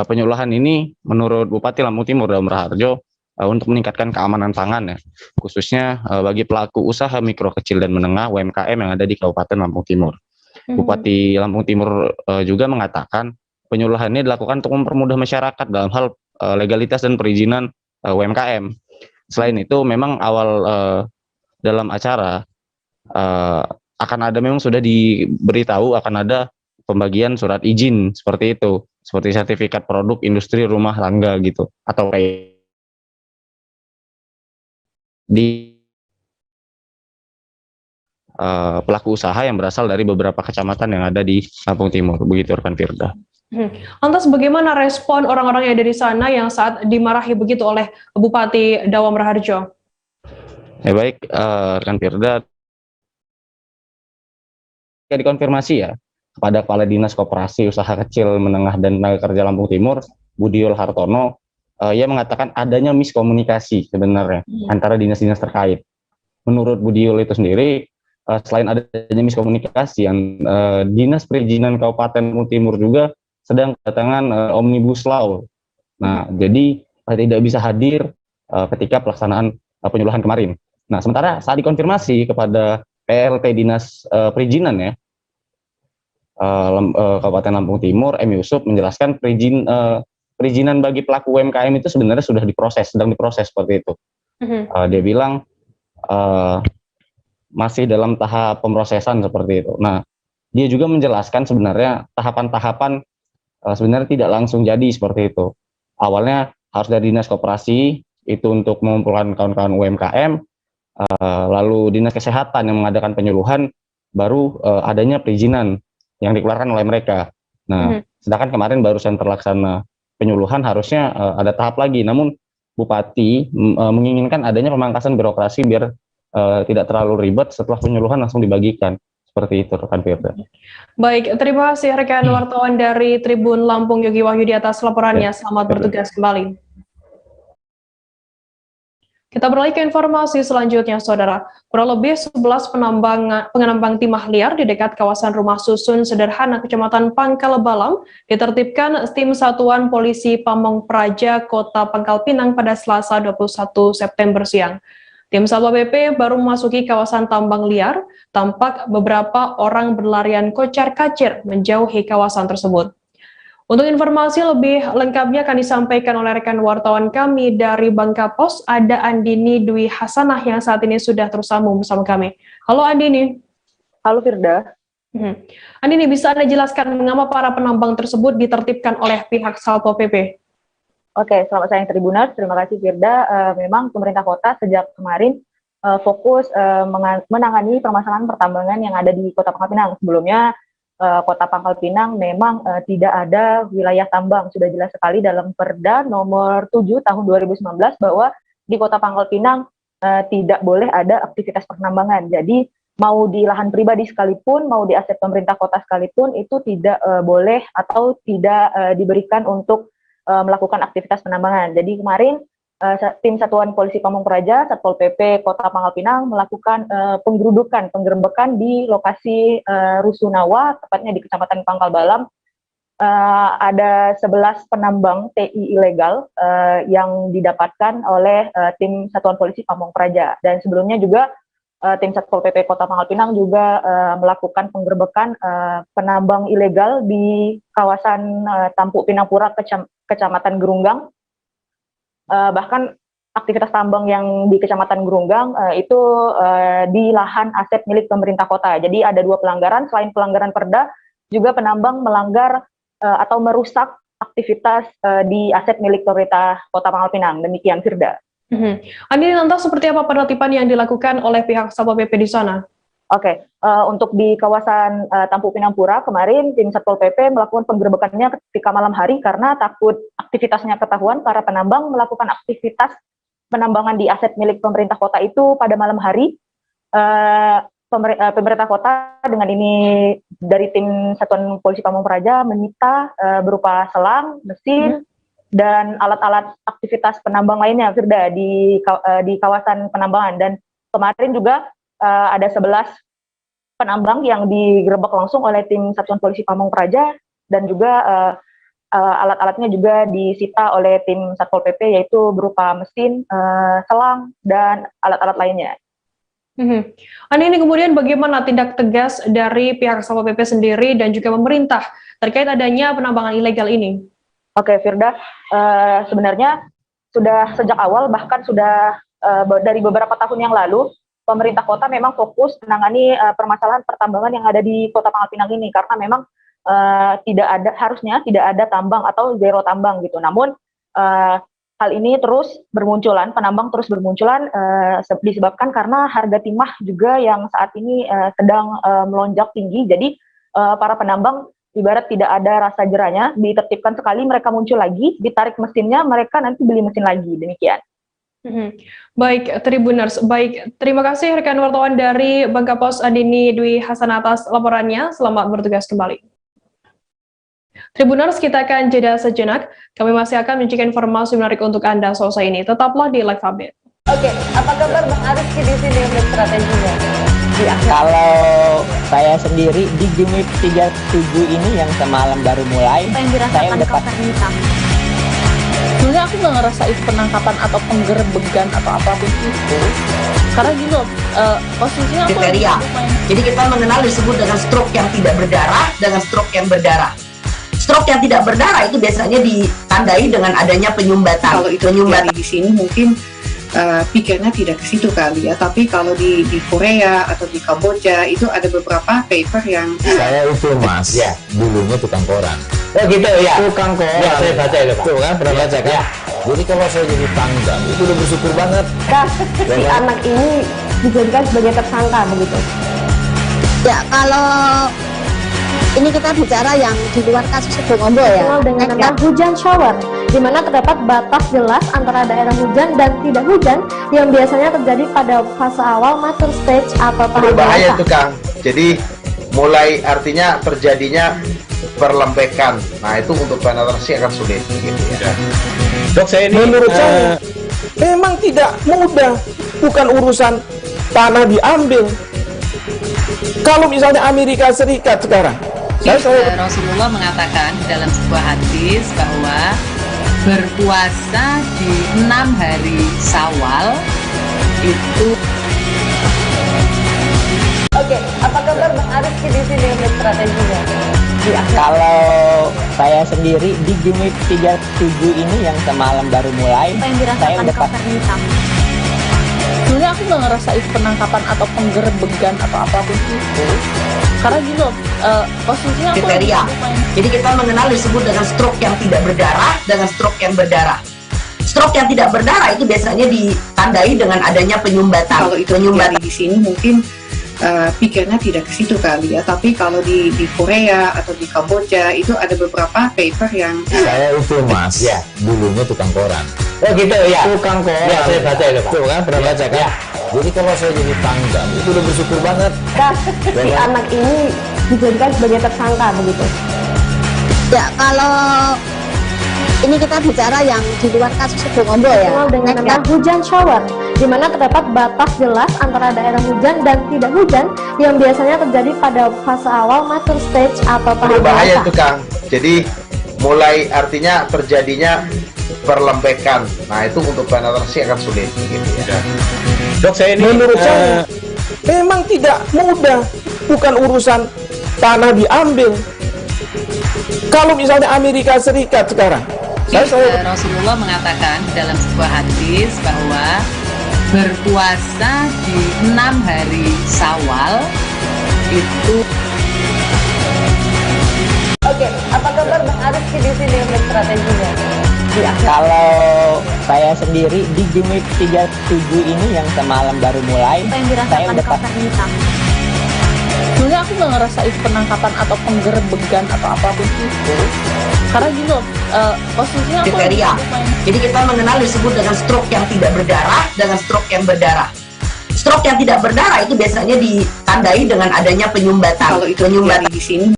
S20: penyuluhan ini menurut Bupati Lampung Timur Dawam Raharjo untuk meningkatkan keamanan pangan ya, khususnya bagi pelaku usaha mikro kecil dan menengah UMKM yang ada di Kabupaten Lampung Timur. Bupati Lampung Timur juga mengatakan penyuluhan ini dilakukan untuk mempermudah masyarakat dalam hal legalitas dan perizinan UMKM. Selain itu, memang awal dalam acara akan ada, memang sudah diberitahu akan ada pembagian surat izin seperti itu, seperti sertifikat produk industri rumah tangga gitu, atau kayak di pelaku usaha yang berasal dari beberapa kecamatan yang ada di Lampung Timur, begitu rekan Firda.
S1: Lantas bagaimana respon orang-orang yang ada di sana yang saat dimarahi begitu oleh Bupati Dawam Raharjo?
S20: Ya baik, rekan Firda, dikonfirmasi ya kepada Kepala Dinas Koperasi Usaha Kecil Menengah dan Tenaga Kerja Lampung Timur, Budiul Hartono, ia mengatakan adanya miskomunikasi sebenarnya antara dinas-dinas terkait. Menurut Budiul itu sendiri, selain adanya miskomunikasi, Dinas Perizinan Kabupaten Lampung Timur juga sedang kedatangan Omnibus Law. Nah, jadi tidak bisa hadir ketika pelaksanaan penyuluhan kemarin. Nah, sementara saat dikonfirmasi kepada PLT Dinas Perizinan ya, Kabupaten Lampung Timur, M. Yusuf, menjelaskan perizinan bagi pelaku UMKM itu sebenarnya sudah sedang diproses seperti itu. Dia bilang masih dalam tahap pemrosesan seperti itu. Nah, dia juga menjelaskan sebenarnya tahapan-tahapan sebenarnya tidak langsung jadi seperti itu. Awalnya harus dari Dinas Koperasi itu untuk mengumpulkan kawan-kawan UMKM, lalu Dinas Kesehatan yang mengadakan penyuluhan, baru adanya perizinan yang dikeluarkan oleh mereka. Nah, sedangkan kemarin barusan terlaksana penyuluhan, harusnya ada tahap lagi. Namun Bupati menginginkan adanya pemangkasan birokrasi biar tidak terlalu ribet, setelah penyuluhan langsung dibagikan. Seperti itu, rekan Firda.
S1: Baik, terima kasih rekan wartawan dari Tribun Lampung Yogi Wahyudi atas laporannya. Selamat bertugas kembali. Kita beralih ke informasi selanjutnya, Saudara. Kurang lebih 11 pengembang timah liar di dekat kawasan Rumah Susun Sederhana Kecamatan Pangkal Balam ditertibkan tim Satuan Polisi Pamong Praja Kota Pangkal Pinang pada Selasa 21 September siang. Tim Satpol PP baru memasuki kawasan tambang liar, tampak beberapa orang berlarian kocar-kacir menjauhi kawasan tersebut. Untuk informasi lebih lengkapnya akan disampaikan oleh rekan wartawan kami dari Bangka Pos, ada Andini Dwi Hasanah yang saat ini sudah tersambung bersama kami. Halo Andini.
S21: Halo Firda.
S1: Andini, bisa Anda jelaskan mengapa para penambang tersebut ditertibkan oleh pihak Satpol PP?
S21: Oke, selamat siang Tribuners. Terima kasih Firda. Memang pemerintah kota sejak kemarin fokus menangani permasalahan pertambangan yang ada di Kota Pangkal Pinang. Sebelumnya Kota Pangkal Pinang memang tidak ada wilayah tambang. Sudah jelas sekali dalam Perda nomor 7 tahun 2019 bahwa di Kota Pangkal Pinang tidak boleh ada aktivitas pertambangan. Jadi mau di lahan pribadi sekalipun, mau di aset pemerintah kota sekalipun, itu tidak boleh atau tidak diberikan untuk melakukan aktivitas penambangan. Jadi kemarin tim Satuan Polisi Pamong Praja, Satpol PP Kota Pangkal Pinang melakukan penggerebekan di lokasi Rusunawa, tepatnya di Kecamatan Pangkal Balam. Ada 11 penambang TI ilegal yang didapatkan oleh tim Satuan Polisi Pamong Praja. Dan sebelumnya juga tim Satpol PP Kota Pangkal Pinang juga melakukan penggerebekan penambang ilegal di kawasan Tampuk Pinangpura, Kecamatan Gerunggang. Bahkan aktivitas tambang yang di Kecamatan Gerunggang itu di lahan aset milik pemerintah kota. Jadi ada 2 pelanggaran, selain pelanggaran Perda, juga penambang melanggar atau merusak aktivitas di aset milik pemerintah Kota Pangkal Pinang. Demikian Firda.
S1: Andini, lantas seperti apa penertiban yang dilakukan oleh pihak Satpol PP di sana?
S21: Oke, untuk di kawasan Tampuk Pinangpura kemarin tim Satpol PP melakukan penggerebekannya ketika malam hari karena takut aktivitasnya ketahuan. Para penambang melakukan aktivitas penambangan di aset milik pemerintah kota itu pada malam hari. Pemerintah kota dengan ini dari tim Satuan Polisi Pamong Praja menyita berupa selang, mesin, dan alat-alat aktivitas penambang lainnya, Firda, di kawasan penambangan. Dan kemarin juga ada 11 penambang yang digerebek langsung oleh tim Satuan Polisi Pamong Praja, dan juga alat-alatnya juga disita oleh tim Satpol PP, yaitu berupa mesin, selang, dan alat-alat lainnya.
S1: Ini kemudian bagaimana tindak tegas dari pihak Satpol PP sendiri dan juga pemerintah terkait adanya penambangan ilegal ini?
S21: Oke, Firda, sebenarnya sudah sejak awal, bahkan sudah dari beberapa tahun yang lalu, pemerintah kota memang fokus menangani permasalahan pertambangan yang ada di Kota Pangkal Pinang ini, karena memang harusnya tidak ada tambang atau zero tambang gitu. Namun hal ini terus bermunculan, penambang terus bermunculan disebabkan karena harga timah juga yang saat ini sedang melonjak tinggi. Jadi para penambang ibarat tidak ada rasa jerahnya, ditertibkan sekali mereka muncul lagi, ditarik mesinnya, mereka nanti beli mesin lagi, demikian.
S1: Baik, Tribuners. Baik, terima kasih rekan wartawan dari Bangka Pos, Andini Dwi Hasanah atas laporannya. Selamat bertugas kembali. Tribuners, kita akan jeda sejenak. Kami masih akan menyajikan informasi menarik untuk Anda selesai ini. Tetaplah di Live Update.
S11: Oke, apa kabar Bang Ariski di sini untuk strateginya?
S10: Kalau saya sendiri di Gimik 37 ini yang semalam baru mulai,
S14: apa yang dirasakan
S10: saya udah
S14: kawasan hitam?
S11: Sebenarnya aku nggak ngerasa itu penangkapan atau penggerbegan atau apapun itu, karena gini loh, posisinya aku
S9: kriteria. Jadi kita mengenal disebut dengan stroke yang tidak berdarah dengan stroke yang berdarah. Stroke yang tidak berdarah itu biasanya ditandai dengan adanya penyumbatan.
S12: Kalau itu terjadi di sini mungkin pikirnya tidak ke situ kali ya, tapi kalau di Korea atau di Kamboja itu ada beberapa paper yang
S13: Saya itu mas, ya dulunya tukang koran.
S10: Oh gitu ya.
S13: Tukang koran.
S10: Ya, saya baca itu Pak.
S13: Tuh kan pernah baca kan?
S10: Ya.
S13: Jadi kalau saya jadi tanggal itu udah bersyukur banget.
S14: Si anak ini dijadikan sebagai tersangka begitu.
S3: Ya, kalau ini kita bicara yang di luar kasus Sebongombo ya.
S14: Dikenal dengan nama hujan shower, di mana terdapat batas jelas antara daerah hujan dan tidak hujan yang biasanya terjadi pada fase awal mature stage atau tahap
S15: Berbahaya
S14: dewasa.
S15: itu Kang. Jadi mulai artinya terjadinya perlembekan. Nah itu untuk penetrasi akan sulit gitu ya.
S22: Dok, saya ini menurut saya memang tidak mudah, bukan urusan tanah diambil. Kalau misalnya Amerika Serikat sekarang,
S23: Rasulullah mengatakan dalam sebuah hadis bahwa berpuasa di 6 hari Syawal itu.
S21: Oke, apa kabar Bang Arief di sini untuk strateginya?
S10: Kalau saya sendiri di Gimik 37 ini yang semalam baru mulai,
S21: Apa yang
S10: saya
S21: dirasakan
S10: udah
S21: kapan hitam? Sebenarnya aku nggak ngerasa itu penangkapan atau penggerbegan atau apapun itu, karena gini loh, posisinya aku
S9: kriteria. Jadi kita mengenal disebut dengan stroke yang tidak berdarah dengan stroke yang berdarah. Stroke yang tidak berdarah itu biasanya ditandai dengan adanya penyumbatan.
S12: Kalau itu terjadi di sini mungkin pikirnya tidak ke situ kali ya, tapi kalau di Korea atau di Kamboja itu ada beberapa paper yang
S13: Saya itu mas, ya dulunya tukang koran.
S10: Oh gitu ya.
S13: Tukang koran.
S10: Ya, saya baca itu Pak.
S13: Tuh kan pernah baca kan?
S10: Ya.
S13: Jadi kalau saya jadi tanggal itu udah bersyukur banget.
S14: Si anak ini dijadikan sebagai tersangka begitu.
S3: Ya, kalau ini kita bicara yang di luar kasus Sebongombo ya.
S14: Dikenal dengan nama hujan shower, di mana terdapat batas jelas antara daerah hujan dan tidak hujan yang biasanya terjadi pada fase awal mature stage atau tahap
S15: Berbahaya
S14: dewasa.
S15: itu Kang. Jadi mulai artinya terjadinya perlembekan. Nah itu untuk penetrasi akan sulit gitu ya.
S22: Dok, saya ini menurut saya memang tidak mudah, bukan urusan tanah diambil. Kalau misalnya Amerika Serikat sekarang,
S23: Rasulullah mengatakan dalam sebuah hadis bahwa berpuasa di 6 hari Syawal itu.
S21: Oke, apa kabar Bang Arief di sini untuk strateginya?
S10: Kalau saya sendiri di Gimik 37 ini yang semalam baru mulai,
S21: Apa yang
S10: saya
S21: dirasakan
S10: udah
S21: kapan hitam? Sebenarnya aku nggak ngerasa itu penangkapan atau penggerbegan atau apapun itu, karena gini loh, posisinya aku
S9: kriteria. Jadi kita mengenal disebut dengan stroke yang tidak berdarah dengan stroke yang berdarah. Stroke yang tidak berdarah itu biasanya ditandai dengan adanya penyumbatan.
S12: kalau itu terjadi di sini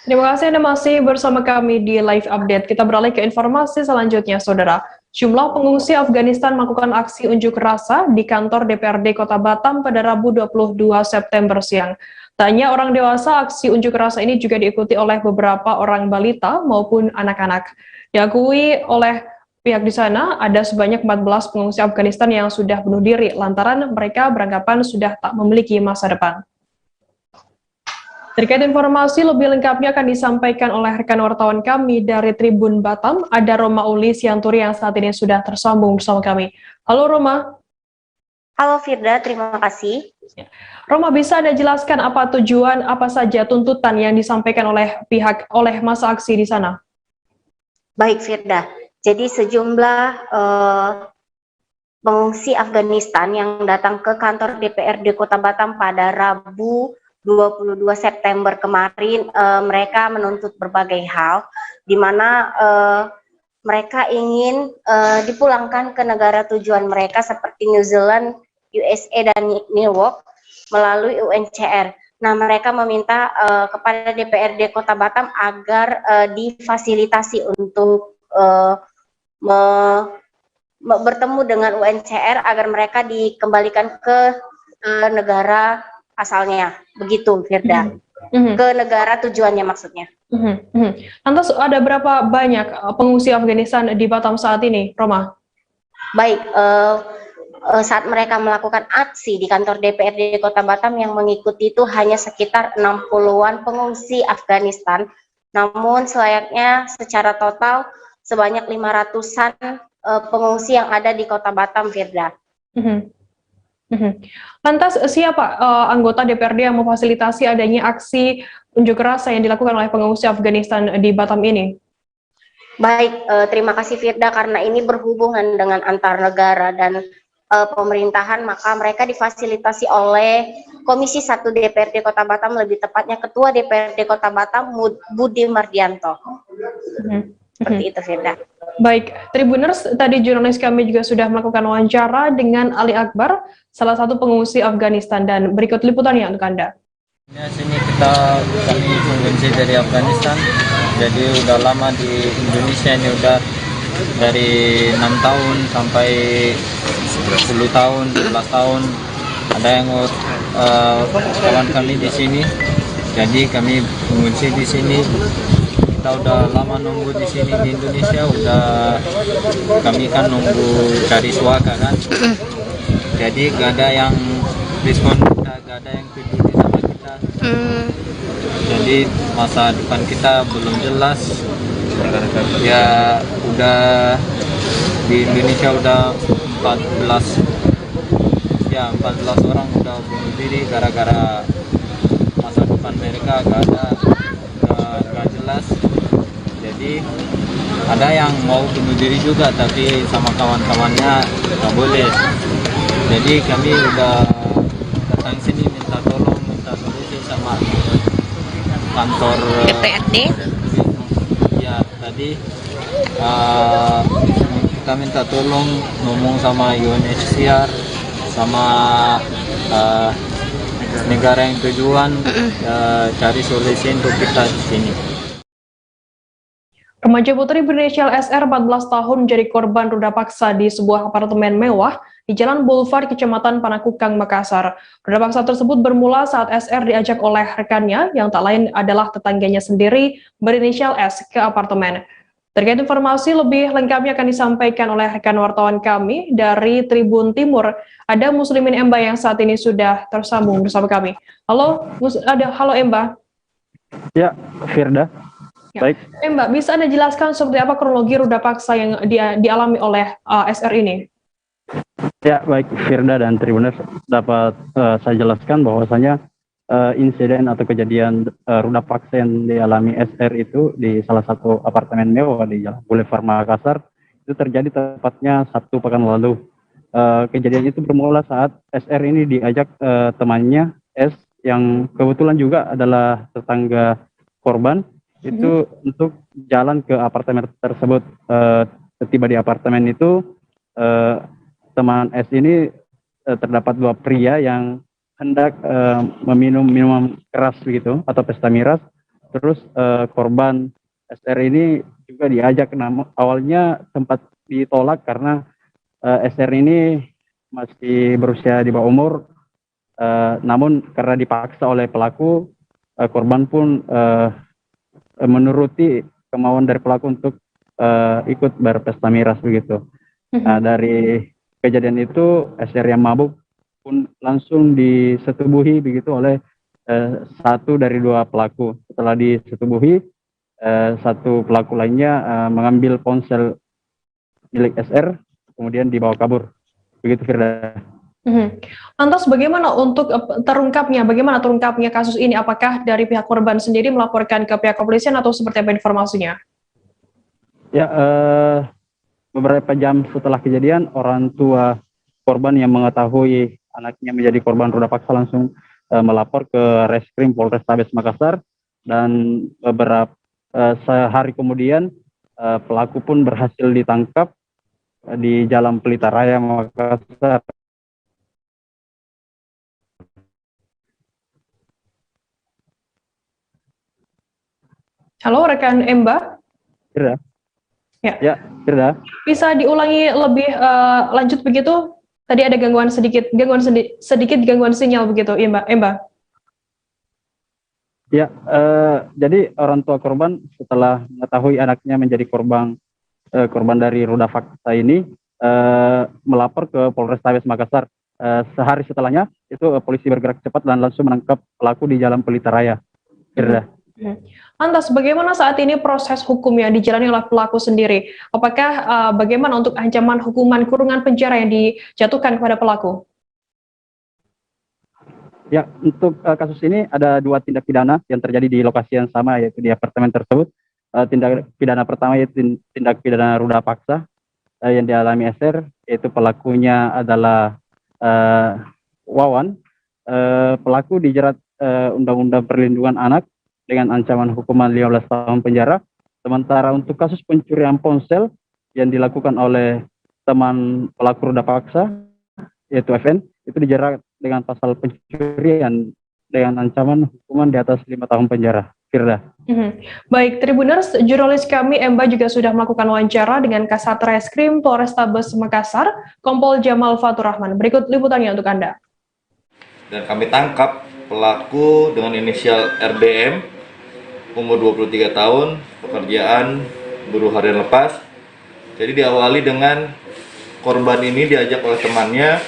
S1: Terima kasih Anda masih bersama kami di Live Update. Kita beralih ke informasi selanjutnya, Saudara. Jumlah pengungsi Afghanistan melakukan aksi unjuk rasa di kantor DPRD Kota Batam pada Rabu 22 September siang. Tak hanya orang dewasa, aksi unjuk rasa ini juga diikuti oleh beberapa orang balita maupun anak-anak. Diakui oleh pihak di sana, ada sebanyak 14 pengungsi Afghanistan yang sudah bunuh diri lantaran mereka beranggapan sudah tak memiliki masa depan. Terkait informasi lebih lengkapnya akan disampaikan oleh rekan wartawan kami dari Tribun Batam, ada Roma Uli Sianturi yang saat ini sudah tersambung bersama kami. Halo Roma.
S24: Halo Firda, terima kasih.
S1: Roma, bisa Anda jelaskan apa tujuan, apa saja tuntutan yang disampaikan oleh masa aksi di sana?
S24: Baik Firda, jadi sejumlah pengungsi Afghanistan yang datang ke kantor DPRD Kota Batam pada Rabu 22 September kemarin, mereka menuntut berbagai hal, di mana mereka ingin dipulangkan ke negara tujuan mereka seperti New Zealand, USA, dan New York melalui UNHCR. Nah, mereka meminta kepada DPRD Kota Batam agar difasilitasi untuk bertemu dengan UNHCR agar mereka dikembalikan ke negara asalnya, begitu Firda, ke negara tujuannya maksudnya.
S1: Lantas ada berapa banyak pengungsi Afghanistan di Batam saat ini, Roma?
S24: Baik, saat mereka melakukan aksi di kantor DPRD Kota Batam yang mengikuti itu hanya sekitar 60-an pengungsi Afghanistan. Namun selayaknya secara total sebanyak 500-an pengungsi yang ada di Kota Batam, Firda.
S1: Lantas siapa anggota DPRD yang memfasilitasi adanya aksi unjuk rasa yang dilakukan oleh pengungsi Afghanistan di Batam ini?
S24: Baik, terima kasih Firda, karena ini berhubungan dengan antar negara dan pemerintahan, maka mereka difasilitasi oleh Komisi 1 DPRD Kota Batam, lebih tepatnya Ketua DPRD Kota Batam Budi Mardianto. Seperti itu, Firda.
S1: Baik, Tribuners, tadi jurnalis kami juga sudah melakukan wawancara dengan Ali Akbar, salah satu pengungsi Afghanistan, dan berikut liputannya untuk Anda.
S2: Sini kami pengungsi dari Afghanistan, jadi udah lama di Indonesia ini, udah dari 6 tahun sampai 10 tahun, 11 tahun. Ada yang kawan kami di sini, jadi kami mengungsi di sini. Kita udah lama nunggu di sini di Indonesia, kami kan nunggu cari suaka kan. Jadi gak ada yang respon kita, gak ada yang peduli sama kita. Jadi masa depan kita belum jelas. Ya udah di Indonesia udah 14 orang udah bunuh diri gara-gara masa depan mereka gak jelas. Jadi ada yang mau bunuh diri juga, tapi sama kawan-kawannya nggak boleh. Jadi kami udah datang sini minta tolong, minta solusi sama kantor DPRD. Ya tadi kita minta tolong ngomong sama UNHCR, sama negara yang tujuan, cari solusi untuk kita di sini.
S1: Remaja putri berinisial SR 14 tahun menjadi korban ruda paksa di sebuah apartemen mewah di Jalan Boulevard, Kecamatan Panakukang, Makassar. Ruda paksa tersebut bermula saat SR diajak oleh rekannya yang tak lain adalah tetangganya sendiri berinisial S ke apartemen. Terkait informasi lebih lengkapnya akan disampaikan oleh rekan wartawan kami dari Tribun Timur. Ada Muslimin Emba yang saat ini sudah tersambung bersama kami. Halo, halo Emba.
S5: Ya, Firda.
S1: Ya. Baik. Mbak, bisa Anda jelaskan seperti apa kronologi ruda paksa yang dialami oleh SR ini?
S5: Ya, baik Firda dan Tribuners, dapat saya jelaskan bahwasanya insiden atau kejadian ruda paksa yang dialami SR itu di salah satu apartemen mewah di Jalan Boulevard Makassar itu terjadi tepatnya Sabtu pekan lalu. Kejadian itu bermula saat SR ini diajak temannya S yang kebetulan juga adalah tetangga korban itu untuk jalan ke apartemen tersebut. Tiba di apartemen itu teman S ini terdapat dua pria yang hendak meminum minuman keras begitu atau pesta miras. Terus korban SR ini juga diajak, namun awalnya sempat ditolak karena SR ini masih berusia di bawah umur. Namun karena dipaksa oleh pelaku, korban pun menuruti kemauan dari pelaku untuk ikut berpesta miras begitu. Nah, dari kejadian itu SR yang mabuk pun langsung disetubuhi begitu oleh satu dari dua pelaku. Setelah disetubuhi, satu pelaku lainnya mengambil ponsel milik SR kemudian dibawa kabur. Begitu Firda.
S1: Lantas bagaimana untuk bagaimana terungkapnya kasus ini? Apakah dari pihak korban sendiri melaporkan ke pihak kepolisian atau seperti apa informasinya?
S5: Ya, beberapa jam setelah kejadian, orang tua korban yang mengetahui anaknya menjadi korban ruda paksa langsung melapor ke Reskrim Polrestabes Makassar, dan beberapa sehari kemudian pelaku pun berhasil ditangkap di Jalan Pelita Raya Makassar.
S1: Halo rekan Emba.
S5: Firda.
S1: Ya,
S5: Firda.
S1: Bisa diulangi lebih lanjut begitu? Tadi ada gangguan sinyal begitu, Emba.
S5: Ya, jadi orang tua korban setelah mengetahui anaknya menjadi korban dari ruda fakta ini melapor ke Polrestabes Makassar. Sehari setelahnya itu polisi bergerak cepat dan langsung menangkap pelaku di Jalan Pelita Raya. Firda.
S1: Lantas, bagaimana saat ini proses hukum yang dijalani oleh pelaku sendiri? Apakah bagaimana untuk ancaman hukuman kurungan penjara yang dijatuhkan kepada pelaku?
S5: Ya, untuk kasus ini ada 2 tindak pidana yang terjadi di lokasi yang sama, yaitu di apartemen tersebut. Tindak pidana pertama yaitu tindak pidana ruda paksa yang dialami SR, yaitu pelakunya adalah Wawan. Pelaku dijerat Undang-Undang Perlindungan Anak dengan ancaman hukuman 15 tahun penjara. Sementara untuk kasus pencurian ponsel yang dilakukan oleh teman pelaku ruda paksa, yaitu FN, itu dijerat dengan pasal pencurian dengan ancaman hukuman di atas 5 tahun penjara. Firda.
S1: Baik, Tribuners, jurnalis kami Emba juga sudah melakukan wawancara dengan Kasat Reskrim Polrestabes Makassar, Kompol Jamal Fatur Rahman. Berikut liputannya untuk Anda.
S4: Dan kami tangkap pelaku dengan inisial RDM, umur 23 tahun, pekerjaan buruh harian lepas. Jadi diawali dengan korban ini diajak oleh temannya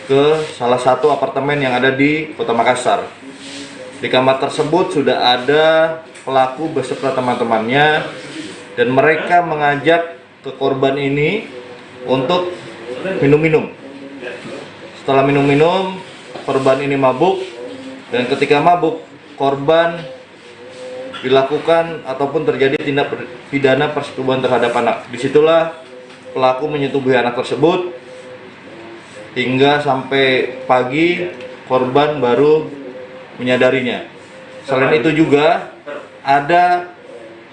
S4: ke salah satu apartemen yang ada di Kota Makassar. Di kamar tersebut sudah ada pelaku beserta teman-temannya dan mereka mengajak ke korban ini untuk minum-minum. Setelah minum-minum, korban ini mabuk dan ketika mabuk, korban dilakukan ataupun terjadi tindak pidana persetubuhan terhadap anak. Disitulah pelaku menyetubuhi anak tersebut hingga sampai pagi korban baru menyadarinya. Selain itu juga ada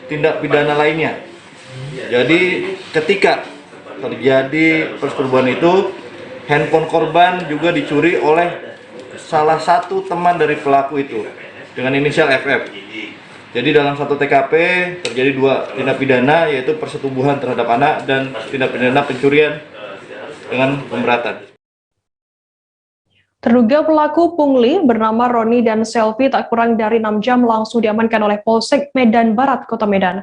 S4: tindak pidana lainnya. Jadi ketika terjadi persetubuhan itu, handphone korban juga dicuri oleh salah satu teman dari pelaku itu dengan inisial FF. Jadi dalam satu TKP terjadi 2 tindak pidana, yaitu persetubuhan terhadap anak dan tindak pidana pencurian dengan pemberatan.
S1: Terduga pelaku pungli bernama Roni dan Selvi tak kurang dari 6 jam langsung diamankan oleh Polsek Medan Barat, Kota Medan.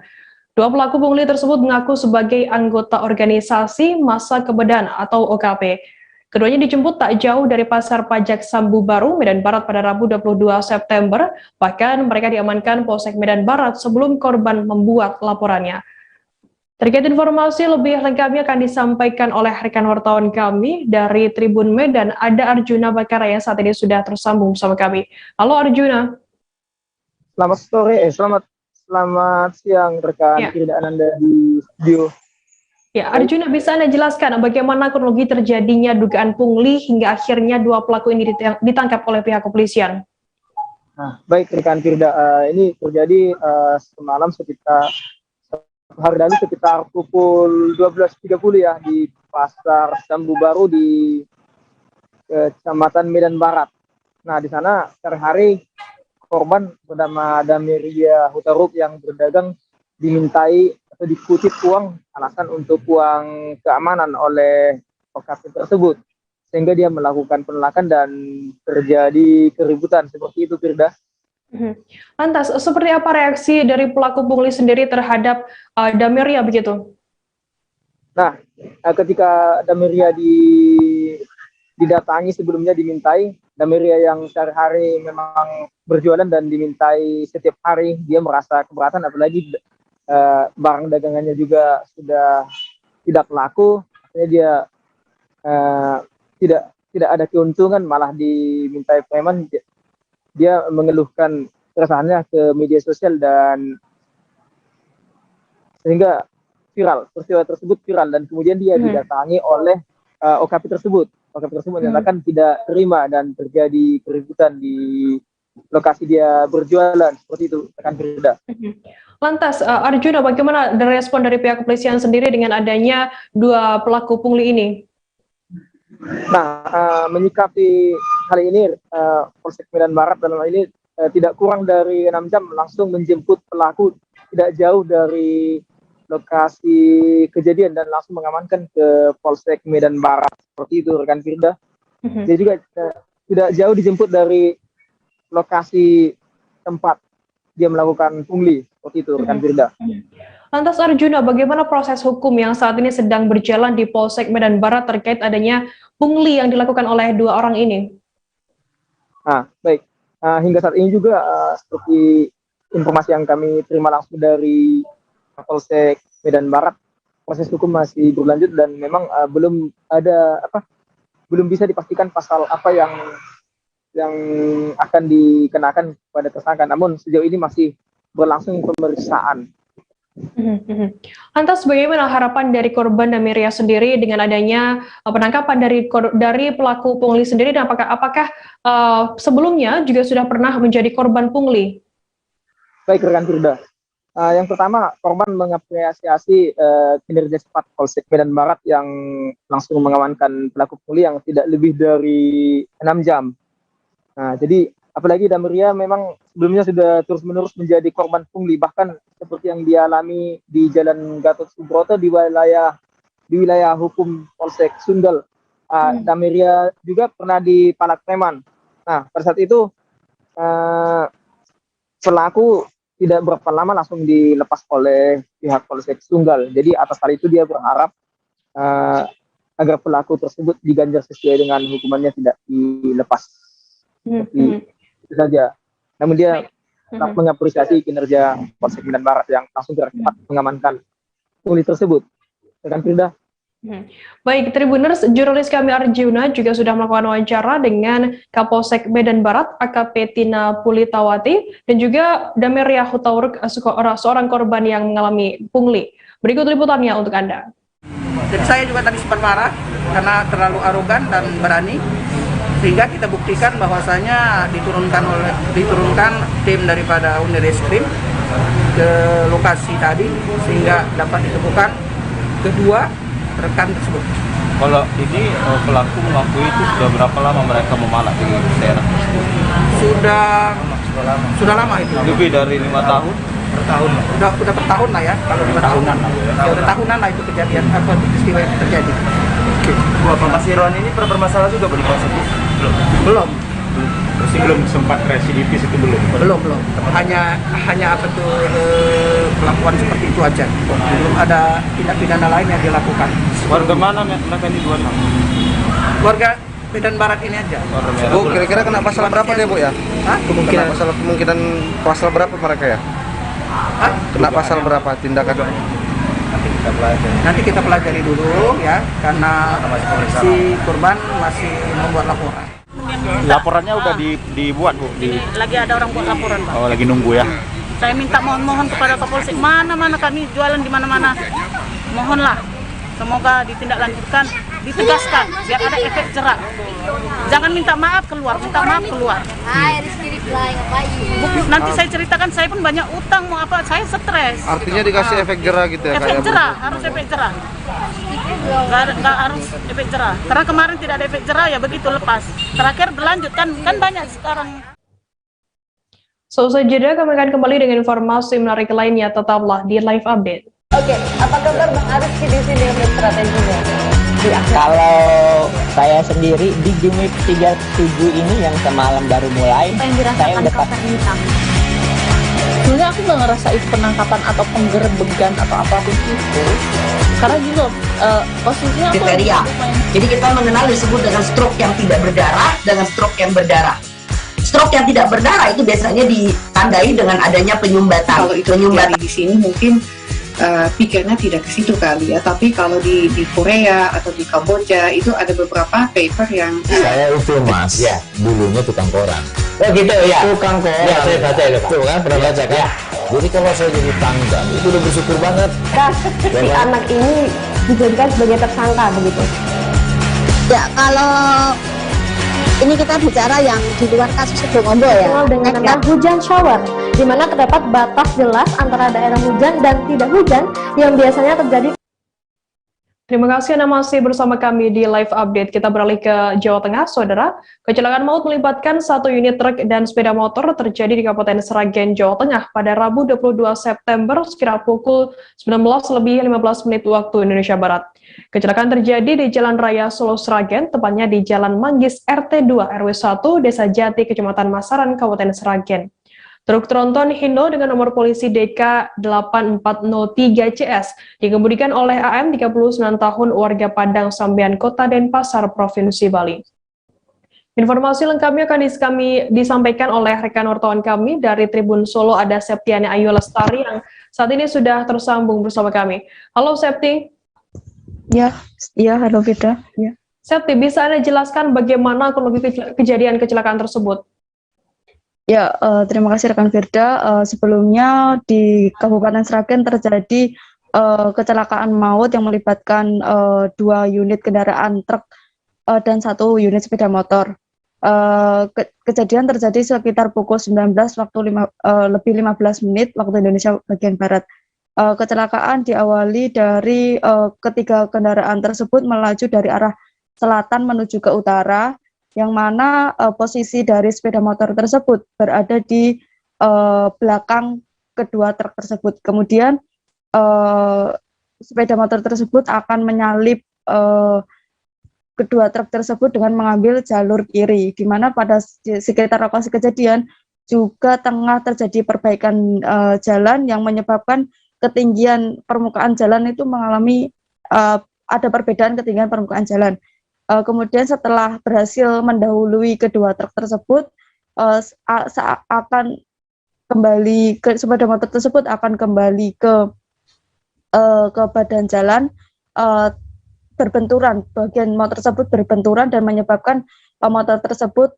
S1: 2 pelaku pungli tersebut mengaku sebagai anggota organisasi Masa Kebedan atau OKP. Keduanya dijemput tak jauh dari Pasar Pajak Sambu Baru, Medan Barat pada Rabu 22 September. Bahkan mereka diamankan Polsek Medan Barat sebelum korban membuat laporannya. Terkait informasi lebih lengkapnya akan disampaikan oleh rekan wartawan kami dari Tribun Medan, ada Arjuna Bakara yang saat ini sudah tersambung bersama kami. Halo Arjuna.
S6: Selamat sore, selamat siang rekan Firda Ananda di studio.
S1: Ya, Arjuna, bisa Anda jelaskan bagaimana kronologi terjadinya dugaan pungli hingga akhirnya 2 pelaku ini ditangkap oleh pihak kepolisian?
S6: Nah, baik rekan Firda, ini terjadi semalam hari lalu sekitar pukul 12.30 ya di Pasar Sambu Baru di Kecamatan Medan Barat. Nah, di sana sehari korban bernama Dameria Hutarup yang berdagang dimintai atau dikutip uang alasan untuk uang keamanan oleh OKP tersebut, sehingga dia melakukan penolakan dan terjadi keributan seperti itu, Firda.
S1: Lantas, seperti apa reaksi dari pelaku pungli sendiri terhadap Dameria begitu?
S6: Nah, ketika Dameria didatangi sebelumnya dimintai, Dameria yang sehari-hari memang berjualan dan dimintai setiap hari, dia merasa keberatan, apalagi barang dagangannya juga sudah tidak laku, akhirnya dia tidak ada keuntungan, malah dimintai preman. Dia mengeluhkan keresahannya ke media sosial dan sehingga peristiwa tersebut viral dan kemudian dia didatangi oleh OKP tersebut. OKP tersebut menyatakan tidak terima dan terjadi keributan di lokasi dia berjualan, seperti itu, rekan Firda.
S1: Lantas, Arjuna, bagaimana respon dari pihak kepolisian sendiri dengan adanya 2 pelaku pungli ini?
S6: Nah, menyikapi hal ini, Polsek Medan Barat dalam hal ini tidak kurang dari 6 jam langsung menjemput pelaku tidak jauh dari lokasi kejadian dan langsung mengamankan ke Polsek Medan Barat, seperti itu rekan Firda. Dia juga tidak jauh dijemput dari lokasi tempat dia melakukan pungli seperti itu, rekan Firda.
S1: Lantas Arjuna, bagaimana proses hukum yang saat ini sedang berjalan di Polsek Medan Barat terkait adanya pungli yang dilakukan oleh dua orang ini?
S6: Baik. Hingga saat ini juga seperti informasi yang kami terima langsung dari Polsek Medan Barat, proses hukum masih berlanjut dan memang belum bisa dipastikan pasal apa yang akan dikenakan pada tersangka. Namun sejauh ini masih berlangsung pemeriksaan.
S1: Lantas bagaimana harapan dari korban Dameria sendiri dengan adanya penangkapan dari pelaku pungli sendiri, dan apakah sebelumnya juga sudah pernah menjadi korban pungli?
S6: Baik, rekan Firda. Yang pertama, korban mengapresiasi kinerja cepat Polsek Medan Barat yang langsung mengamankan pelaku pungli yang tidak lebih dari 6 jam. Jadi apalagi Dameria memang sebelumnya sudah terus-menerus menjadi korban pungli, bahkan seperti yang dialami di Jalan Gatot Subroto di wilayah hukum Polsek Sunggal. Dameria juga pernah di Palak Preman. Pada saat itu pelaku tidak berapa lama langsung dilepas oleh pihak Polsek Sunggal. Jadi atas hal itu dia berharap agar pelaku tersebut diganjar sesuai dengan hukumannya, tidak dilepas. Seperti itu saja. Namun dia tetap mengapresiasi kinerja Polsek Medan Barat yang langsung gerak cepat mengamankan pungli tersebut. Rekan Firda.
S1: Baik, Tribuners, jurnalis kami Arjuna juga sudah melakukan wawancara dengan Kapolsek Medan Barat AKP Tina Pulitawati dan juga Dameria Hutauruk, seorang korban yang mengalami pungli. Berikut liputannya untuk Anda.
S7: Jadi saya juga tadi sempat marah karena terlalu arogan dan berani, sehingga kita buktikan bahwasanya diturunkan tim daripada Unireskrim ke lokasi tadi sehingga dapat ditemukan kedua rekan tersebut.
S2: Kalau ini pelaku mengakui itu sudah berapa lama mereka memalak di daerah tersebut?
S7: Sudah lama itu.
S2: Lebih dari 5 tahun?
S7: Bertahun. Udah bertahun lah ya. Kalau 5 tahunan lah. Ya udah tahunan lah itu kejadian apa peristiwa yang terjadi.
S2: Mas Irwan ini pernah bermasalah juga berproses?
S7: Belum.
S2: Belum sempat residivis itu belum?
S7: Belum. Hanya apa tuh perlakuan seperti itu aja. Belum ada tindak pidana lain yang dilakukan.
S2: Warga mana mereka ini dua orang?
S7: Warga Medan Barat ini aja.
S8: Bu, kira-kira kena pasal berapa deh, Bu ya? Kemungkinan pasal berapa mereka ya? Kena pasal berapa tindakan?
S7: Nanti kita pelajari dulu ya, karena si korban masih membuat laporan.
S2: Laporannya udah dibuat, Bu?
S16: Lagi ada orang buat laporan, Pak.
S2: Oh, lagi nunggu ya?
S16: Saya minta mohon kepada Kapolsek, mana-mana kami jualan di mana-mana. Mohonlah, semoga ditindaklanjutkan, ditegaskan, biar ada efek jerak. Jangan minta maaf keluar. Nanti saya ceritakan, saya pun banyak utang, mau apa, saya stres.
S8: Artinya dikasih efek jerah gitu ya?
S16: Efek jerah, harus efek jerah. Nggak harus efek jerah. Karena kemarin tidak ada efek jerah, ya begitu lepas. Terakhir berlanjut, kan banyak sekarang.
S1: Selesai jeda, kami akan kembali dengan informasi menarik lainnya. Tetaplah di Live Update.
S21: Oke, apa kabar Bang Ariski di sini untuk strateginya?
S10: Kalau saya sendiri di Gimik 37 ini yang semalam baru mulai, saya udah
S11: sebenarnya aku nggak ngerasa itu penangkapan atau penggerbegan atau apapun itu, karena gitu posisinya aku
S9: kriteria. Jadi kita mengenal disebut dengan stroke yang tidak berdarah dengan stroke yang berdarah. Stroke yang tidak berdarah itu biasanya ditandai dengan adanya penyumbatan.
S12: Kalau itu terjadi di sini mungkin pikirnya tidak ke situ kali ya, tapi kalau di Korea atau di Kamboja itu ada beberapa paper yang
S13: saya itu Mas, ya dulunya tukang koran. Oh gitu ya, tukang koran. Ya saya baca itu Pak. Tuh kan pernah baca kan? Ya. Jadi kalau saya jadi tangga itu udah bersyukur banget.
S14: Si anak ini dijadikan sebagai tersangka begitu.
S3: Ya kalau ini kita bicara yang di luar kasus Situbondo ya.
S14: Dengan nama hujan shower, di mana terdapat batas jelas antara daerah hujan dan tidak hujan yang biasanya terjadi.
S1: Terima kasih Anda masih bersama kami di Live Update. Kita beralih ke Jawa Tengah, Saudara. Kecelakaan maut melibatkan satu unit truk dan sepeda motor terjadi di Kabupaten Sragen, Jawa Tengah pada Rabu 22 September sekira pukul 19:15 waktu Indonesia Barat. Kecelakaan terjadi di Jalan Raya Solo Sragen, tepatnya di Jalan Manggis RT 2 RW 1 Desa Jati, Kecamatan Masaran, Kabupaten Sragen. Truk tronton Hino dengan nomor polisi DK 8403 CS dikemudikan oleh AM 39 tahun warga Padang Sambian Kota Denpasar, Provinsi Bali. Informasi lengkapnya akan kami disampaikan oleh rekan wartawan kami dari Tribun Solo, ada Septiani Ayu Lestari yang saat ini sudah tersambung bersama kami. Halo Septi.
S17: Ya, halo Firda. Ya.
S1: Septi, bisa Anda jelaskan bagaimana kronologi kejadian kecelakaan tersebut?
S17: Ya, terima kasih rekan Firda. Sebelumnya di Kabupaten Sragen terjadi kecelakaan maut yang melibatkan 2 unit kendaraan truk dan 1 unit sepeda motor. Kejadian terjadi sekitar pukul 19 waktu lebih 15 menit waktu Indonesia bagian Barat. Kecelakaan diawali dari ketiga kendaraan tersebut melaju dari arah selatan menuju ke utara, yang mana posisi dari sepeda motor tersebut berada di belakang kedua truk tersebut. Kemudian sepeda motor tersebut akan menyalip kedua truk tersebut dengan mengambil jalur kiri, di mana pada sekitar lokasi kejadian juga tengah terjadi perbaikan jalan yang menyebabkan ketinggian permukaan jalan itu mengalami ada perbedaan ketinggian permukaan jalan. Kemudian setelah berhasil mendahului kedua truk tersebut, akan kembali ke sepeda motor tersebut akan kembali ke badan jalan, berbenturan, bagian motor tersebut berbenturan dan menyebabkan motor tersebut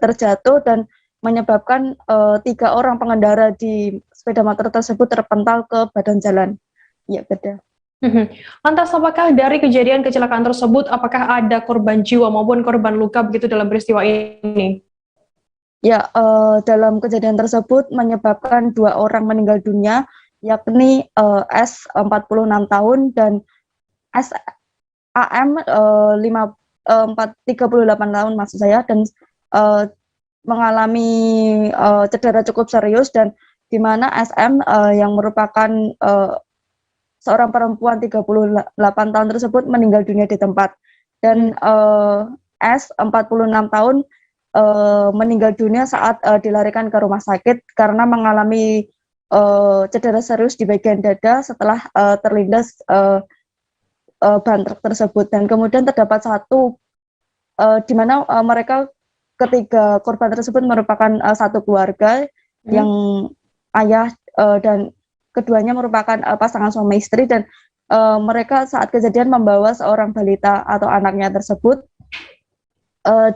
S17: terjatuh dan menyebabkan 3 orang pengendara di sepeda motor tersebut terpental ke badan jalan. Ya, beda.
S1: Lantas apakah dari kejadian kecelakaan tersebut apakah ada korban jiwa maupun korban luka begitu dalam peristiwa ini?
S17: Ya, dalam kejadian tersebut menyebabkan 2 orang meninggal dunia, yakni S 46 tahun dan AM 38 tahun maksud saya, dan mengalami cedera cukup serius, dan di mana SM yang merupakan seorang perempuan 38 tahun tersebut meninggal dunia di tempat, dan S 46 tahun meninggal dunia saat dilarikan ke rumah sakit karena mengalami cedera serius di bagian dada setelah terlindas ban truk tersebut. Dan kemudian terdapat satu di mana mereka ketiga korban tersebut merupakan satu keluarga yang ayah dan keduanya merupakan pasangan suami istri, dan mereka saat kejadian membawa seorang balita atau anaknya tersebut,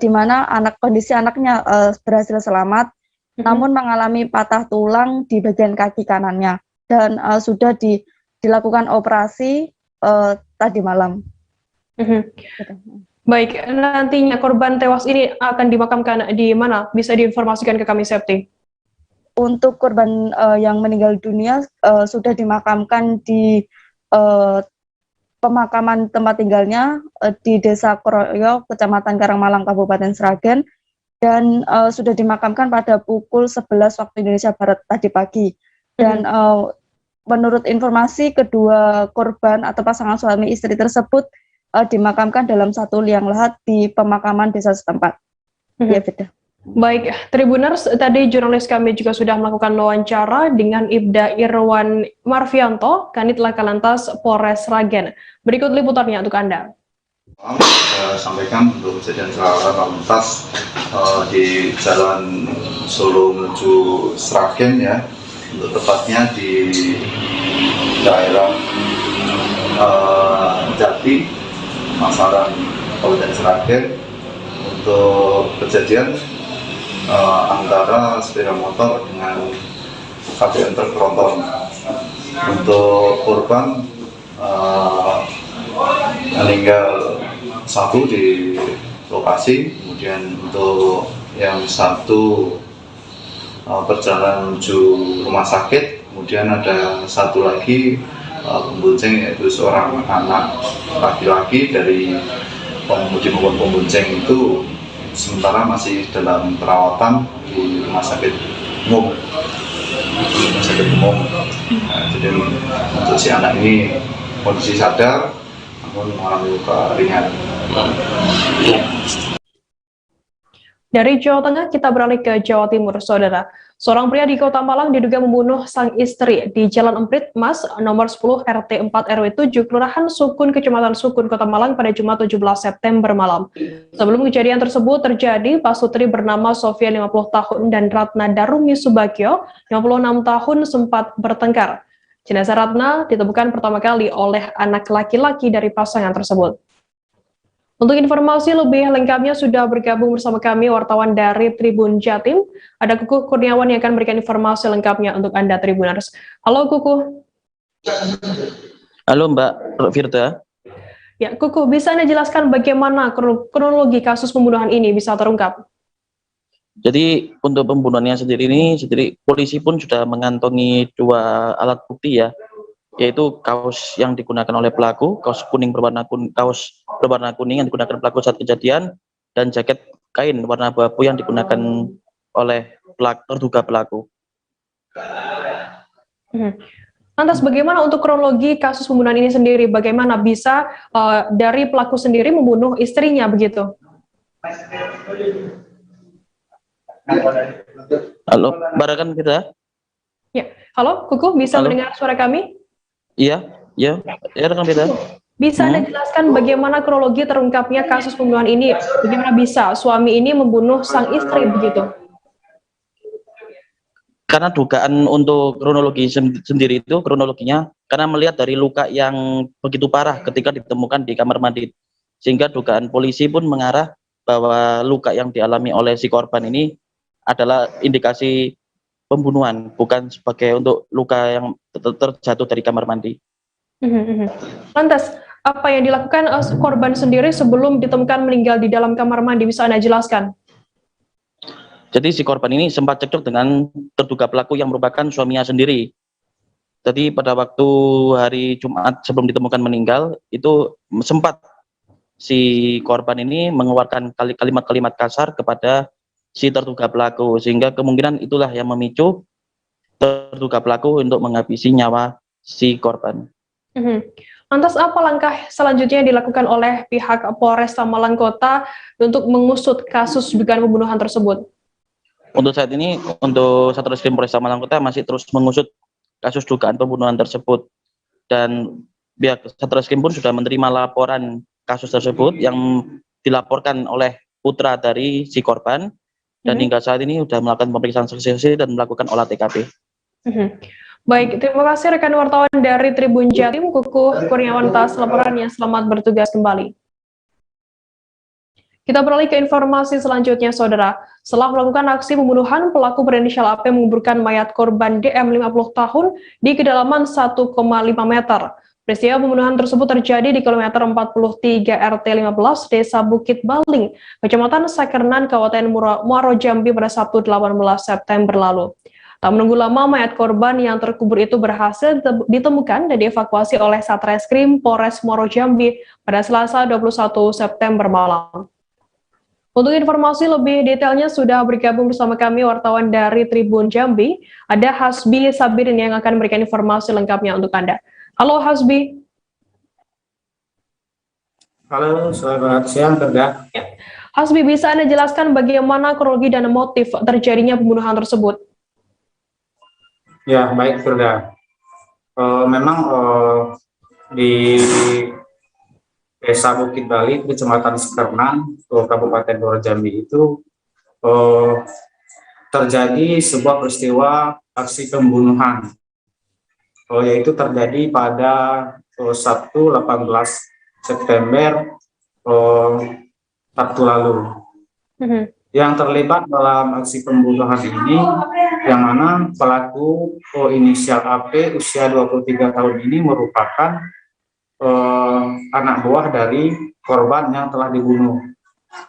S17: di mana kondisi anaknya berhasil selamat, namun mengalami patah tulang di bagian kaki kanannya, dan sudah dilakukan operasi tadi malam.
S1: Baik, nantinya korban tewas ini akan dimakamkan di mana? Bisa diinformasikan ke kami, Septi?
S17: Untuk korban yang meninggal dunia sudah dimakamkan di pemakaman tempat tinggalnya di Desa Kroyo, Kecamatan Karangmalang, Kabupaten Sragen, dan sudah dimakamkan pada pukul 11 waktu Indonesia Barat tadi pagi. Dan menurut informasi, kedua korban atau pasangan suami istri tersebut dimakamkan dalam satu liang lahat di pemakaman desa setempat. Ya, beda.
S1: Baik, Tribuners, tadi jurnalis kami juga sudah melakukan wawancara dengan Ibda Irwan Marvianto, Kanit Laka Lantas Polres Sragen. Berikut liputannya untuk Anda.
S4: Sampaikan untuk kejadian lalu lintas di Jalan Solo menuju Sragen, ya, untuk tepatnya di daerah Jati, Masaran, Kabupaten Sragen. Untuk kejadian antara sepeda motor dengan KBM truk tronton. Untuk korban meninggal 1 di lokasi, kemudian untuk yang 1 perjalanan menuju rumah sakit, kemudian ada 1 lagi pembonceng, yaitu seorang anak laki-laki dari pengemudi maupun pembonceng itu sementara masih dalam perawatan di rumah sakit umum. Jadi untuk si anak ini kondisi sadar namun mengalami luka ringan.
S1: Dari Jawa Tengah kita beralih ke Jawa Timur, Saudara. Seorang pria di Kota Malang diduga membunuh sang istri di Jalan Emprit Mas nomor 10 RT 4 RW 7 Kelurahan Sukun Kecamatan Sukun Kota Malang pada Jumat 17 September malam. Sebelum kejadian tersebut terjadi, pasutri bernama Sofia 50 tahun dan Ratna Darumi Subagio 56 tahun sempat bertengkar. Jenazah Ratna ditemukan pertama kali oleh anak laki-laki dari pasangan tersebut. Untuk informasi lebih lengkapnya sudah bergabung bersama kami wartawan dari Tribun Jatim. Ada Kukuh Kurniawan yang akan memberikan informasi lengkapnya untuk Anda Tribuners. Halo Kukuh.
S15: Halo Mbak Firda.
S1: Ya, Kukuh, bisa Anda jelaskan bagaimana kronologi kasus pembunuhan ini bisa terungkap?
S15: Jadi untuk pembunuhannya sendiri polisi pun sudah mengantongi 2 alat bukti ya, yaitu kaos yang digunakan oleh pelaku, kaos berwarna kuning yang digunakan pelaku saat kejadian, dan jaket kain warna abu-abu yang digunakan oleh terduga pelaku.
S1: Lantas bagaimana untuk kronologi kasus pembunuhan ini sendiri? Bagaimana bisa dari pelaku sendiri membunuh istrinya begitu?
S15: Halo, Barakan kita?
S1: Ya, halo Kukuh, bisa mendengar suara kami?
S15: Iya, rekan kita.
S1: Bisa Anda jelaskan bagaimana kronologi terungkapnya kasus pembunuhan ini? Bagaimana bisa suami ini membunuh sang istri begitu?
S15: Karena dugaan untuk kronologi sendiri itu, kronologinya karena melihat dari luka yang begitu parah ketika ditemukan di kamar mandi. Sehingga dugaan polisi pun mengarah bahwa luka yang dialami oleh si korban ini adalah indikasi pembunuhan, bukan sebagai untuk luka yang terjatuh dari kamar mandi.
S1: Lantas, apa yang dilakukan korban sendiri sebelum ditemukan meninggal di dalam kamar mandi? Bisa Anda jelaskan?
S15: Jadi si korban ini sempat cekcok dengan terduga pelaku yang merupakan suaminya sendiri. Jadi pada waktu hari Jumat sebelum ditemukan meninggal, itu sempat si korban ini mengeluarkan kalimat-kalimat kasar kepada si terduga pelaku, sehingga kemungkinan itulah yang memicu terduga pelaku untuk menghabisi nyawa si korban.
S1: Lantas apa langkah selanjutnya yang dilakukan oleh pihak Polresta Malang Kota untuk mengusut kasus dugaan pembunuhan tersebut?
S15: Untuk saat ini, untuk Satreskrim Polresta Malang Kota masih terus mengusut kasus dugaan pembunuhan tersebut, dan pihak Satreskrim pun sudah menerima laporan kasus tersebut yang dilaporkan oleh putra dari si korban. Dan hingga saat ini sudah melakukan pemeriksaan saksi dan melakukan olah TKP.
S1: Baik, terima kasih rekan wartawan dari Tribun Jatim, Kukuh Kurniawan atas laporannya. Selamat bertugas kembali. Kita beralih ke informasi selanjutnya, Saudara. Setelah melakukan aksi pembunuhan, pelaku berinisial AP menguburkan mayat korban DM 50 tahun di kedalaman 1,5 meter. Peristiwa pembunuhan tersebut terjadi di kilometer 43 RT 15 Desa Bukit Baling, Kecamatan Sakernan, Kabupaten Muaro Jambi pada Sabtu 18 September lalu. Tak menunggu lama, mayat korban yang terkubur itu berhasil ditemukan dan dievakuasi oleh Satreskrim Polres Muaro Jambi pada Selasa 21 September malam. Untuk informasi lebih detailnya sudah bergabung bersama kami wartawan dari Tribun Jambi, ada Hasbi Sabirin yang akan memberikan informasi lengkapnya untuk Anda. Halo Hasbi.
S18: Halo, selamat siang Firda.
S1: Hasbi, bisa Anda jelaskan bagaimana kronologi dan motif terjadinya pembunuhan tersebut?
S18: Ya, baik Firda. Memang di Desa Bukit Bali, Kecamatan Sakernan, Kabupaten Muaro Jambi itu terjadi sebuah peristiwa aksi pembunuhan. Yaitu terjadi pada Sabtu 18 September Sabtu lalu. Yang terlibat dalam aksi pembunuhan ini, yang mana pelaku inisial AP usia 23 tahun ini merupakan anak buah dari korban yang telah dibunuh.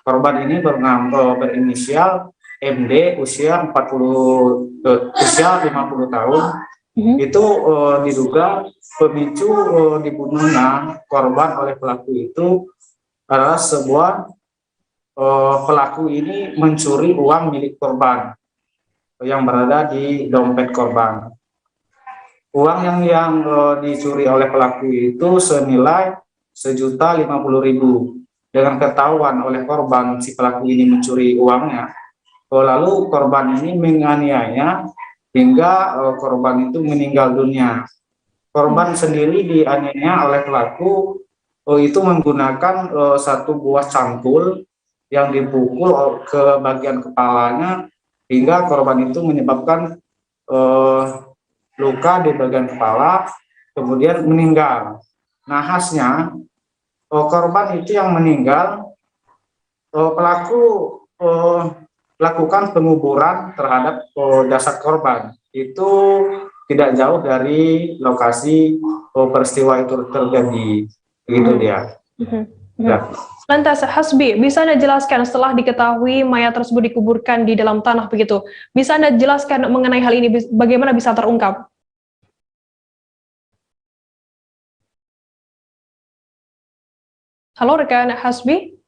S18: Korban ini berinisial MD usia 50 tahun. Itu diduga pemicu dibunuhnya korban oleh pelaku itu adalah sebuah pelaku ini mencuri uang milik korban yang berada di dompet korban. Uang yang dicuri oleh pelaku itu senilai 1.050.000. dengan ketahuan oleh korban si pelaku ini mencuri uangnya, lalu korban ini menganiaya hingga korban itu meninggal dunia. Korban sendiri dianiaya oleh pelaku itu menggunakan satu buah cangkul yang dipukul ke bagian kepalanya hingga korban itu menyebabkan luka di bagian kepala, kemudian meninggal. Nahasnya korban itu yang meninggal, pelaku lakukan penguburan terhadap jasad korban. Itu tidak jauh dari lokasi peristiwa itu terjadi. Begitu dia. Ya.
S1: Lantas Hasbi, bisa Anda jelaskan setelah diketahui mayat tersebut dikuburkan di dalam tanah begitu, bisa Anda jelaskan mengenai hal ini bagaimana bisa terungkap? Halo rekan Hasbi?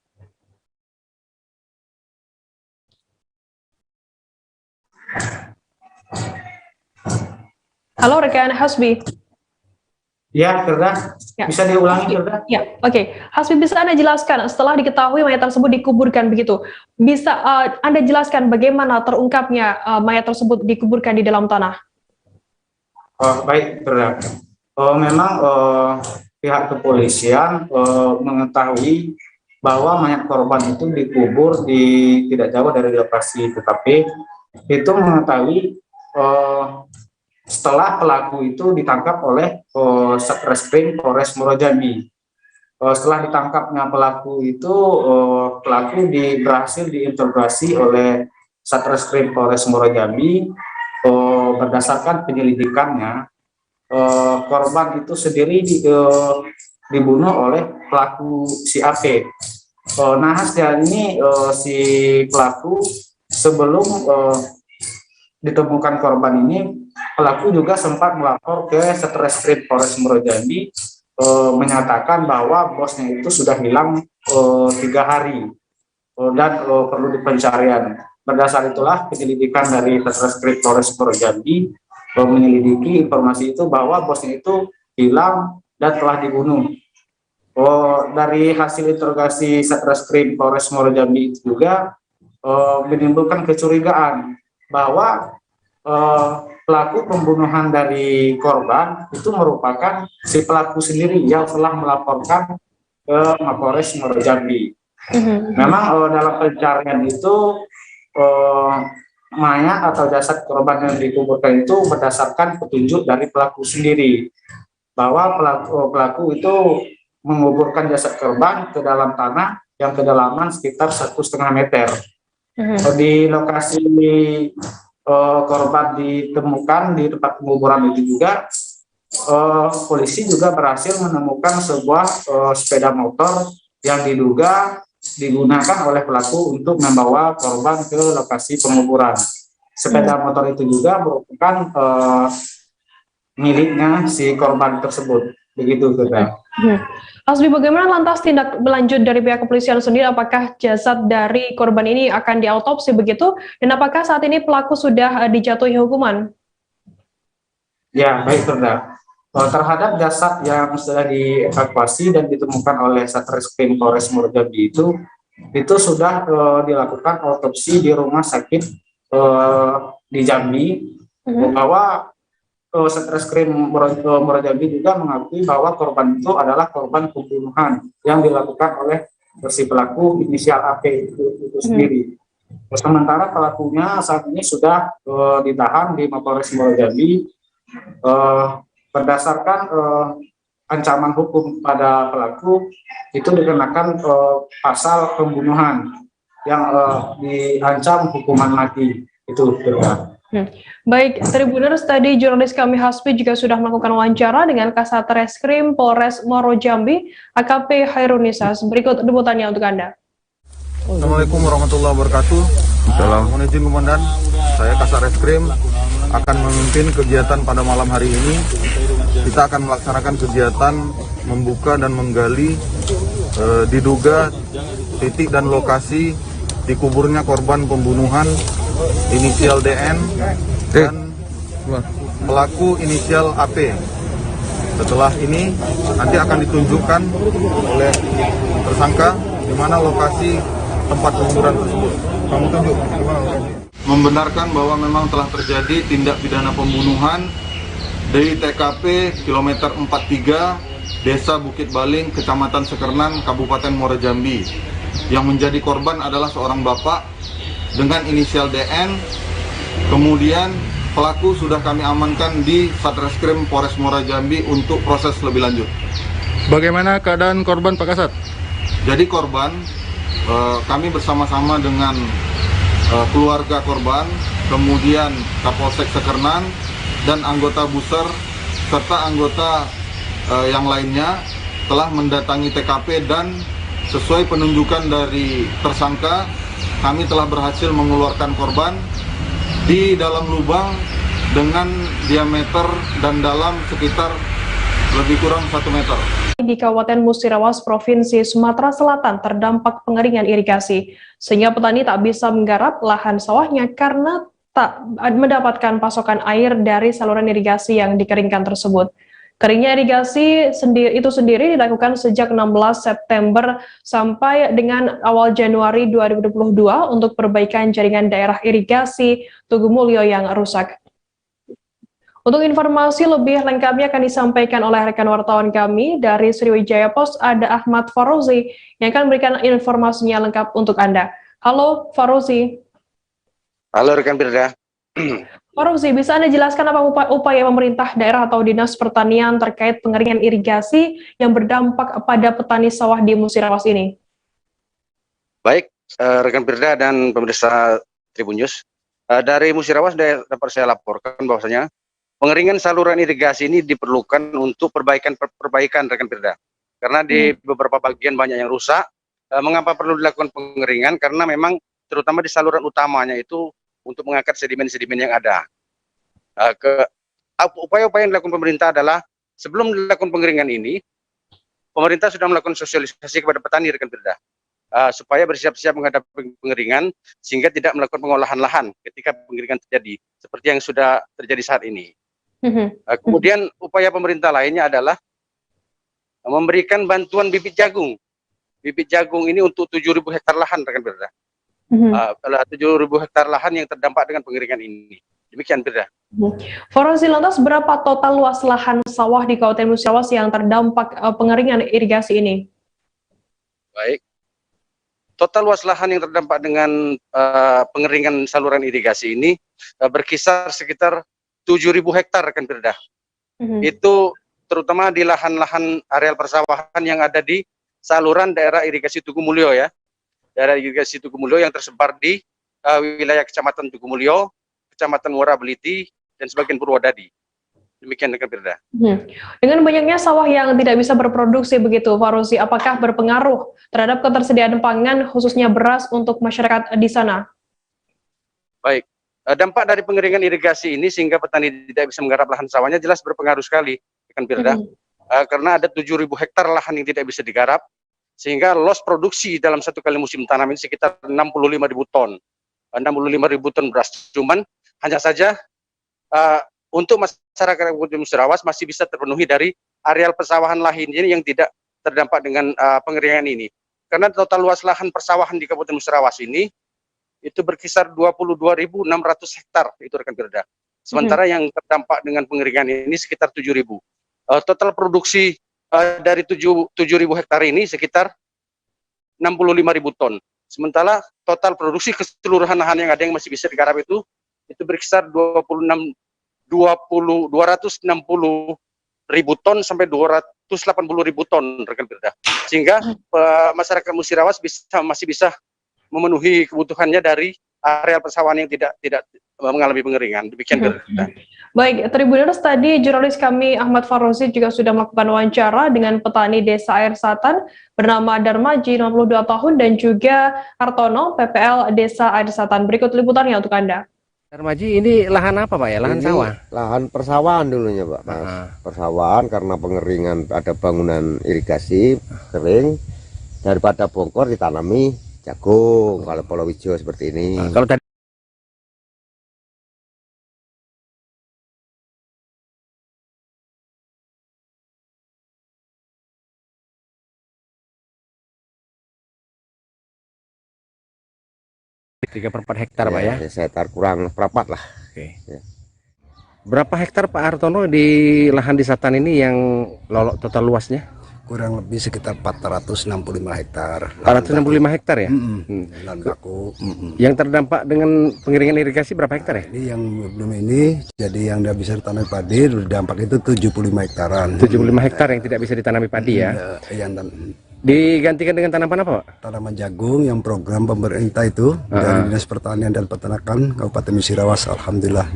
S1: Halo rekan Hasbi?
S18: Ya, Firda. Bisa diulangi, Firda?
S1: Ya, oke. Hasbi, bisa Anda jelaskan setelah diketahui mayat tersebut dikuburkan begitu, bisa Anda jelaskan bagaimana terungkapnya mayat tersebut dikuburkan di dalam tanah?
S18: Baik, Firda. Memang pihak kepolisian mengetahui bahwa mayat korban itu dikubur di tidak jauh dari lokasi TKP. Itu mengetahui setelah pelaku itu ditangkap oleh Satreskrim Polres Muaro Jambi. Setelah ditangkapnya pelaku itu, pelaku berhasil diinterogasi oleh Satreskrim Polres Muaro Jambi. Berdasarkan penyelidikannya, korban itu sendiri dibunuh oleh pelaku si AP. Nahasnya ini si pelaku sebelum ditemukan korban ini, pelaku juga sempat melapor ke Satreskrim Polres Muaro Jambi menyatakan bahwa bosnya itu sudah hilang 3 hari dan perlu pencarian. Berdasar itulah penyelidikan dari Satreskrim Polres Muaro Jambi menyelidiki informasi itu bahwa bosnya itu hilang dan telah dibunuh. Dari hasil interogasi Satreskrim Polres Muaro Jambi itu juga menimbulkan kecurigaan bahwa pelaku pembunuhan dari korban itu merupakan si pelaku sendiri yang telah melaporkan ke Mapolres Muaro Jambi. Memang dalam pencarian itu mayat atau jasad korban yang dikuburkan itu berdasarkan petunjuk dari pelaku sendiri, bahwa pelaku itu menguburkan jasad korban ke dalam tanah yang kedalaman sekitar 1,5 meter. Di lokasi korban ditemukan di tempat penguburan itu juga polisi juga berhasil menemukan sebuah sepeda motor yang diduga digunakan oleh pelaku untuk membawa korban ke lokasi penguburan. Sepeda motor itu juga merupakan miliknya si korban tersebut. Begitu, Firda.
S1: Hasbi, bagaimana lantas tindak lanjut dari pihak kepolisian sendiri? Apakah jasad dari korban ini akan diautopsi begitu? Dan apakah saat ini pelaku sudah dijatuhi hukuman?
S18: Ya, baik, Firda. Terhadap jasad yang sudah dievakuasi dan ditemukan oleh Satreskrim Polres Muaro Jambi itu sudah dilakukan autopsi di rumah sakit di Jambi, bahwa Satreskrim Muaro Jambi juga mengakui bahwa korban itu adalah korban pembunuhan yang dilakukan oleh si pelaku inisial AP itu sendiri. Sementara pelakunya saat ini sudah ditahan di Mapolres Muaro Jambi. Berdasarkan ancaman hukum pada pelaku itu dikenakan pasal pembunuhan yang diancam hukuman mati. Itu, Firda.
S1: Baik, Tribuners, tadi jurnalis kami Hasbi juga sudah melakukan wawancara dengan Kasat Reskrim Polres Muaro Jambi, AKP Hairunisa. Berikut liputannya untuk Anda.
S19: Assalamualaikum warahmatullahi wabarakatuh. Mohon izin Komandan, saya Kasat Reskrim akan memimpin kegiatan pada malam hari ini. Kita akan melaksanakan kegiatan membuka dan menggali diduga titik dan lokasi dikuburnya korban pembunuhan inisial DN dan pelaku inisial AP. Setelah ini nanti akan ditunjukkan oleh tersangka di mana lokasi tempat penguburan tersebut. Kamu tunjuk di mana lokasi. Membenarkan bahwa memang telah terjadi tindak pidana pembunuhan di TKP kilometer 43 Desa Bukit Baling, Kecamatan Sekernan, Kabupaten Muara Jambi. Yang menjadi korban adalah seorang bapak dengan inisial DN. Kemudian pelaku sudah kami amankan di Satreskrim Polres Muara Jambi untuk proses lebih lanjut.
S20: Bagaimana keadaan korban, Pak Kasat?
S19: Jadi korban, kami bersama-sama dengan keluarga korban, kemudian Kapolsek Sekernan dan anggota Buser serta anggota yang lainnya telah mendatangi TKP dan sesuai penunjukan dari tersangka, kami telah berhasil mengeluarkan korban di dalam lubang dengan diameter dan dalam sekitar lebih kurang 1 meter.
S1: Di Kabupaten Musirawas, Provinsi Sumatera Selatan terdampak pengeringan irigasi, sehingga petani tak bisa menggarap lahan sawahnya karena tak mendapatkan pasokan air dari saluran irigasi yang dikeringkan tersebut. Keringnya irigasi itu sendiri dilakukan sejak 16 September sampai dengan awal Januari 2022 untuk perbaikan jaringan daerah irigasi Tugu Mulyo yang rusak. Untuk informasi lebih lengkapnya akan disampaikan oleh rekan wartawan kami dari Sriwijaya Post, ada Ahmad Farouzi yang akan memberikan informasinya lengkap untuk Anda. Halo Farouzi.
S22: Halo rekan Firda.
S1: Farouzi, bisa Anda jelaskan apa upaya pemerintah daerah atau Dinas Pertanian terkait pengeringan irigasi yang berdampak pada petani sawah di Musirawas ini?
S22: Baik, rekan Firda dan pemirsa Tribun News. Dari Musirawas dapat saya laporkan bahwasanya pengeringan saluran irigasi ini diperlukan untuk perbaikan rekan Firda. Karena di beberapa bagian banyak yang rusak. Mengapa perlu dilakukan pengeringan? Karena memang terutama di saluran utamanya itu untuk mengangkat sedimen-sedimen yang ada. Upaya-upaya yang dilakukan pemerintah adalah sebelum dilakukan pengeringan ini, pemerintah sudah melakukan sosialisasi kepada petani rekan Firda, supaya bersiap-siap menghadapi pengeringan sehingga tidak melakukan pengolahan lahan ketika pengeringan terjadi seperti yang sudah terjadi saat ini. Kemudian upaya pemerintah lainnya adalah memberikan bantuan bibit jagung. Bibit jagung ini untuk 7.000 hektar lahan rekan Firda. 7.000 hektar lahan yang terdampak dengan pengeringan ini. Demikian Firda.
S1: Farouzi, lantas berapa total luas lahan sawah di Kabupaten Musirawas yang terdampak pengeringan irigasi ini?
S22: Baik. Total luas lahan yang terdampak dengan pengeringan saluran irigasi ini berkisar sekitar 7.000 hektar rekan Firda. Itu terutama di lahan-lahan areal persawahan yang ada di saluran daerah irigasi Tugu Mulyo ya. Daerah irigasi Tugu Mulyo yang tersebar di wilayah Kecamatan Tugu Mulyo, Kecamatan Muara Beliti, dan sebagian Purwodadi. Demikian rekan Firda.
S1: Dengan banyaknya sawah yang tidak bisa berproduksi begitu, Farouzi, apakah berpengaruh terhadap ketersediaan pangan khususnya beras untuk masyarakat di sana?
S22: Baik, dampak dari pengeringan irigasi ini sehingga petani tidak bisa menggarap lahan sawahnya jelas berpengaruh sekali rekan Firda. Karena ada 7.000 hektar lahan yang tidak bisa digarap, sehingga loss produksi dalam satu kali musim tanam ini sekitar 65.000 ton. 65.000 ton beras. Cuman hanya saja untuk masyarakat Kabupaten Musirawas masih bisa terpenuhi dari areal persawahan lainnya yang tidak terdampak dengan pengeringan ini. Karena total luas lahan persawahan di Kabupaten Musirawas ini itu berkisar 22.600 hektar itu rekan Firda. Sementara yang terdampak dengan pengeringan ini sekitar 7.000. Total produksi dari 7.000 hektar ini sekitar 65.000 ton. Sementara total produksi keseluruhan lahan yang ada yang masih bisa digarap itu berkisar 260.000 ton sampai 280.000 ton rekan Firda. Sehingga masyarakat Musirawas masih bisa memenuhi kebutuhannya dari areal persawahan yang tidak mengalami pengeringan. Demikian Firda.
S1: Baik, Tribuners, tadi jurnalis kami Ahmad Farouzi juga sudah melakukan wawancara dengan petani Desa Air Satan bernama Darmaji, 62 tahun, dan juga Hartono, PPL Desa Air Satan. Berikut liputannya untuk Anda.
S23: Darmaji, ini lahan apa Pak ya? Lahan sawah?
S24: Lahan persawahan dulunya Pak, Mas. Persawahan karena pengeringan ada bangunan irigasi kering, daripada bongkor ditanami jagung kalau palawija seperti ini.
S23: Kalau tadi 3/4 hektar Pak ya?
S24: Sekitar kurang seperempat lah.
S23: Oke.
S24: Ya.
S23: Berapa hektar Pak Hartono di lahan di Satan ini yang lolok total luasnya?
S2: Kurang lebih sekitar 465 hektar.
S23: 465 hektar ya?
S2: Lahan baku.
S23: Yang terdampak dengan pengeringan irigasi berapa hektar ya?
S2: Ini yang belum ini, jadi yang tidak bisa ditanami padi, dampak itu 75 hektaran.
S23: 75 hektar yang tidak bisa ditanami padi ya? Digantikan dengan tanaman apa Pak?
S2: Tanaman jagung yang program pemerintah itu dari Dinas Pertanian dan Peternakan Kabupaten Musirawas, alhamdulillah.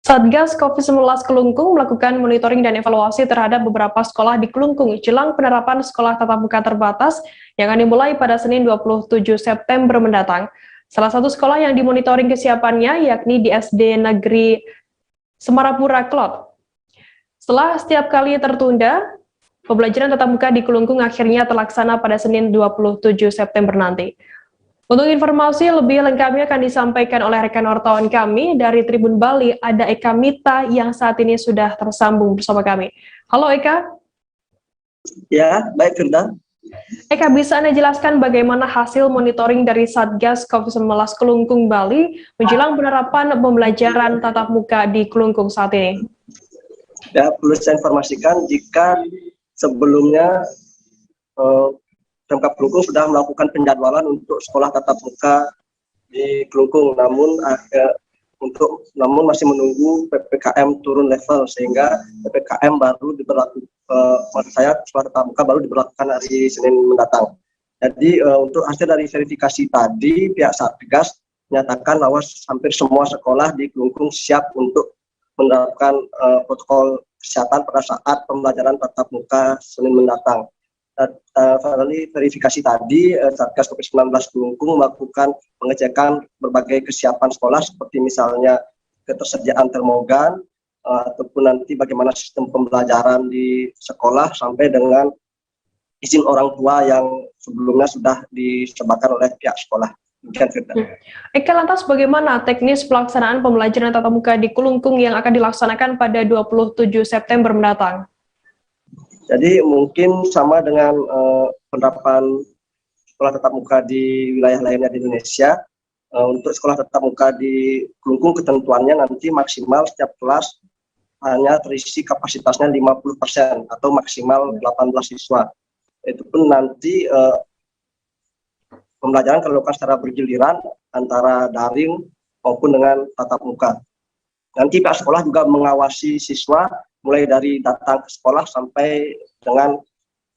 S1: Satgas COVID-19 Kelungkung melakukan monitoring dan evaluasi terhadap beberapa sekolah di Kelungkung jelang penerapan sekolah tatap muka terbatas yang akan dimulai pada Senin 27 September mendatang. Salah satu sekolah yang dimonitoring kesiapannya yakni di SD Negeri Semarapura Klot. Setelah setiap kali tertunda, pembelajaran tatap muka di Kelungkung akhirnya terlaksana pada Senin 27 September nanti. Untuk informasi lebih lengkapnya akan disampaikan oleh rekan wartawan kami dari Tribun Bali, ada Eka Mita yang saat ini sudah tersambung bersama kami. Halo Eka.
S5: Ya, baik Firda.
S1: Eka, bisa Anda jelaskan bagaimana hasil monitoring dari Satgas COVID-19 Kelungkung Bali menjelang penerapan pembelajaran tatap muka di Kelungkung saat ini?
S5: Ya, perlu saya informasikan jika sebelumnya Pemkab Kelungkung sudah melakukan penjadwalan untuk sekolah tatap muka di Kelungkung, namun masih menunggu PPKM turun level sehingga PPKM baru diberlakukan. Sekolah tatap muka baru diberlakukan hari Senin mendatang. Jadi untuk hasil dari verifikasi tadi, pihak Satgas menyatakan bahwa hampir semua sekolah di Kelungkung siap untuk menerapkan protokol kesehatan pada saat pembelajaran tatap muka Senin mendatang. Melalui verifikasi tadi, Satgas COVID-19 Kelungkung melakukan pengecekan berbagai kesiapan sekolah seperti misalnya ketersediaan termogan, ataupun nanti bagaimana sistem pembelajaran di sekolah sampai dengan izin orang tua yang sebelumnya sudah disebarkan oleh pihak sekolah.
S1: Eka, lantas bagaimana teknis pelaksanaan pembelajaran tatap muka di Kelungkung yang akan dilaksanakan pada 27 September mendatang?
S5: Jadi mungkin sama dengan penerapan sekolah tatap muka di wilayah lainnya di Indonesia. Untuk sekolah tatap muka di Kelungkung ketentuannya nanti maksimal setiap kelas hanya terisi kapasitasnya 50% atau maksimal 18 siswa. Itu pun nanti pembelajaran akan dilakukan secara bergiliran antara daring maupun dengan tatap muka. Nanti pihak sekolah juga mengawasi siswa mulai dari datang ke sekolah sampai dengan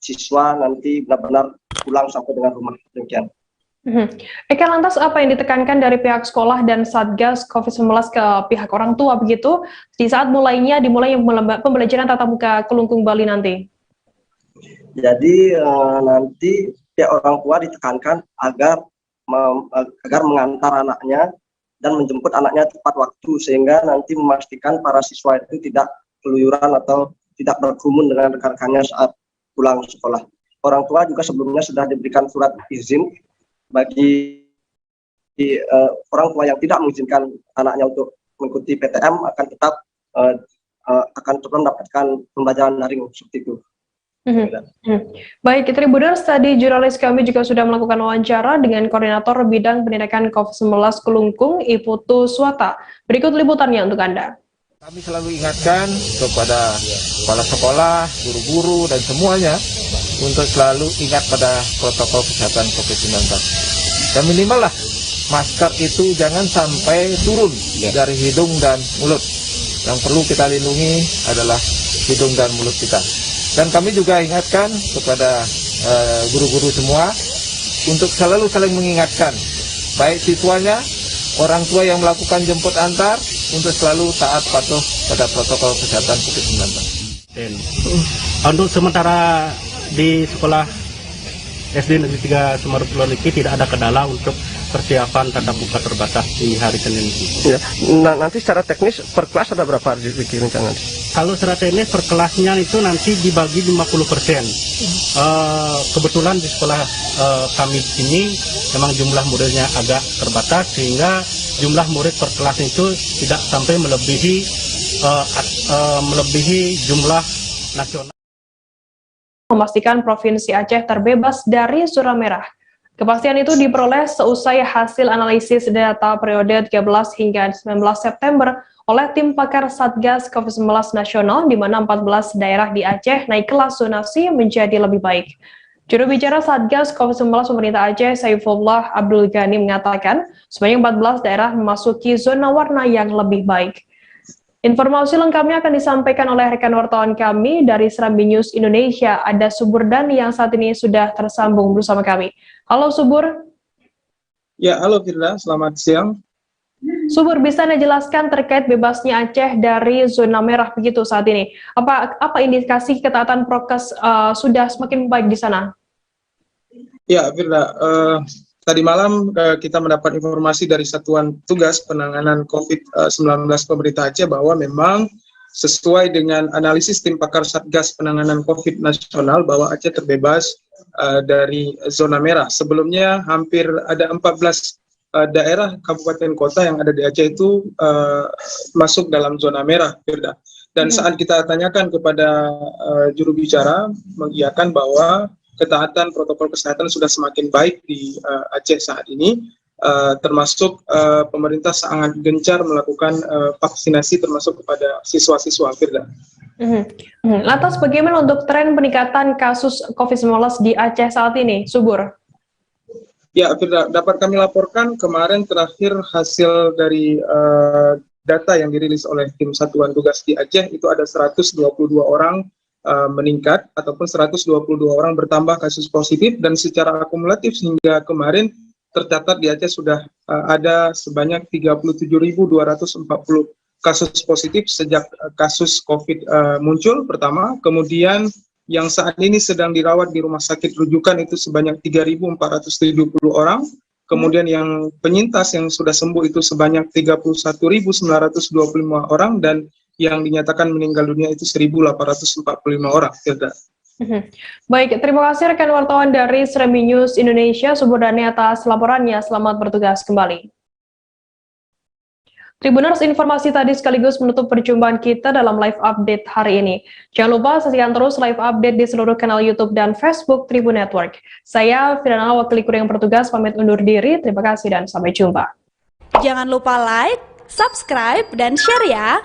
S5: siswa nanti benar-benar pulang sampai dengan rumah. Demikian.
S1: Eka, lantas apa yang ditekankan dari pihak sekolah dan Satgas COVID-19 ke pihak orang tua begitu di saat dimulai pembelajaran tatap muka Kelungkung Bali nanti?
S5: Jadi nanti pihak orang tua ditekankan agar mengantar anaknya dan menjemput anaknya tepat waktu sehingga nanti memastikan para siswa itu tidak keluyuran atau tidak berkerumun dengan rekan-rekannya saat pulang sekolah. Orang tua juga sebelumnya sudah diberikan surat izin bagi orang tua yang tidak mengizinkan anaknya untuk mengikuti PTM akan tetap mendapatkan pembelajaran daring seperti itu.
S1: Baik, Tribuners, tadi jurnalis kami juga sudah melakukan wawancara dengan Koordinator Bidang Pendidikan COVID-19 Kelungkung, Iputu Swata. Berikut liputannya untuk Anda.
S6: Kami selalu ingatkan kepada kepala sekolah, guru-guru, dan semuanya untuk selalu ingat pada protokol kesehatan COVID-19. Dan minimal lah, masker itu jangan sampai turun dari hidung dan mulut. Yang perlu kita lindungi adalah hidung dan mulut kita. Dan kami juga ingatkan kepada guru-guru semua untuk selalu saling mengingatkan, baik siswanya, orang tua yang melakukan jemput antar, untuk selalu taat patuh pada protokol kesehatan COVID-19.
S7: Untuk sementara di sekolah SD Negeri 3 Semarapura tidak ada kendala untuk persiapan tatap muka terbatas di hari Senin.
S23: Ya. Nah, nanti secara teknis per kelas ada berapa dibikin rencana?
S7: Kalau secara teknis per kelasnya itu nanti dibagi 50%. Kebetulan di sekolah kami ini memang jumlah muridnya agak terbatas sehingga jumlah murid per kelas itu tidak sampai melebihi jumlah nasional.
S1: Memastikan Provinsi Aceh terbebas dari zona merah. Kepastian itu diperoleh seusai hasil analisis data periode 13 hingga 19 September oleh tim pakar Satgas COVID-19 Nasional, di mana 14 daerah di Aceh naik kelas zonasi menjadi lebih baik. Juru bicara Satgas COVID-19 pemerintah Aceh, Saifullah Abdul Ghani, mengatakan sebanyak 14 daerah memasuki zona warna yang lebih baik. Informasi lengkapnya akan disampaikan oleh rekan wartawan kami dari Serambi News Indonesia. Ada Subur Dhani yang saat ini sudah tersambung bersama kami. Halo Subur.
S8: Ya, halo Firda, selamat siang.
S1: Subur, bisa Anda jelaskan terkait bebasnya Aceh dari zona merah begitu saat ini? Apa indikasi ketaatan prokes sudah semakin baik di sana?
S8: Ya, Firda, tadi malam kita mendapat informasi dari Satuan Tugas Penanganan COVID-19 Pemerintah Aceh bahwa memang sesuai dengan analisis tim pakar Satgas Penanganan COVID Nasional bahwa Aceh terbebas dari zona merah. Sebelumnya hampir ada 14 daerah kabupaten kota yang ada di Aceh itu masuk dalam zona merah, Firda. Dan saat kita tanyakan kepada juru bicara, mengiyakan bahwa ketaatan protokol kesehatan sudah semakin baik di Aceh saat ini, termasuk pemerintah sangat gencar melakukan vaksinasi termasuk kepada siswa-siswa, Firda.
S1: Lantas bagaimana untuk tren peningkatan kasus COVID-19 di Aceh saat ini, Subur?
S8: Ya, Firda, dapat kami laporkan kemarin terakhir hasil dari data yang dirilis oleh tim Satuan Tugas di Aceh itu ada 122 orang meningkat ataupun 122 orang bertambah kasus positif, dan secara akumulatif hingga kemarin tercatat di Aceh sudah ada sebanyak 37.240 kasus positif sejak kasus COVID muncul pertama. Kemudian yang saat ini sedang dirawat di rumah sakit rujukan itu sebanyak 3.470 orang. Kemudian yang penyintas yang sudah sembuh itu sebanyak 31.925 orang, dan yang dinyatakan meninggal dunia itu 1.845 orang.
S1: Baik, terima kasih rekan wartawan dari Serambi News Indonesia, Subur Dhani, atas laporannya. Selamat bertugas kembali. Tribuners, informasi tadi sekaligus menutup perjumpaan kita dalam live update hari ini. Jangan lupa saksikan terus live update di seluruh kanal YouTube dan Facebook Tribun Network. Saya Firana, wakil kru yang bertugas, pamit undur diri. Terima kasih dan sampai jumpa.
S10: Jangan lupa like, subscribe, dan share ya.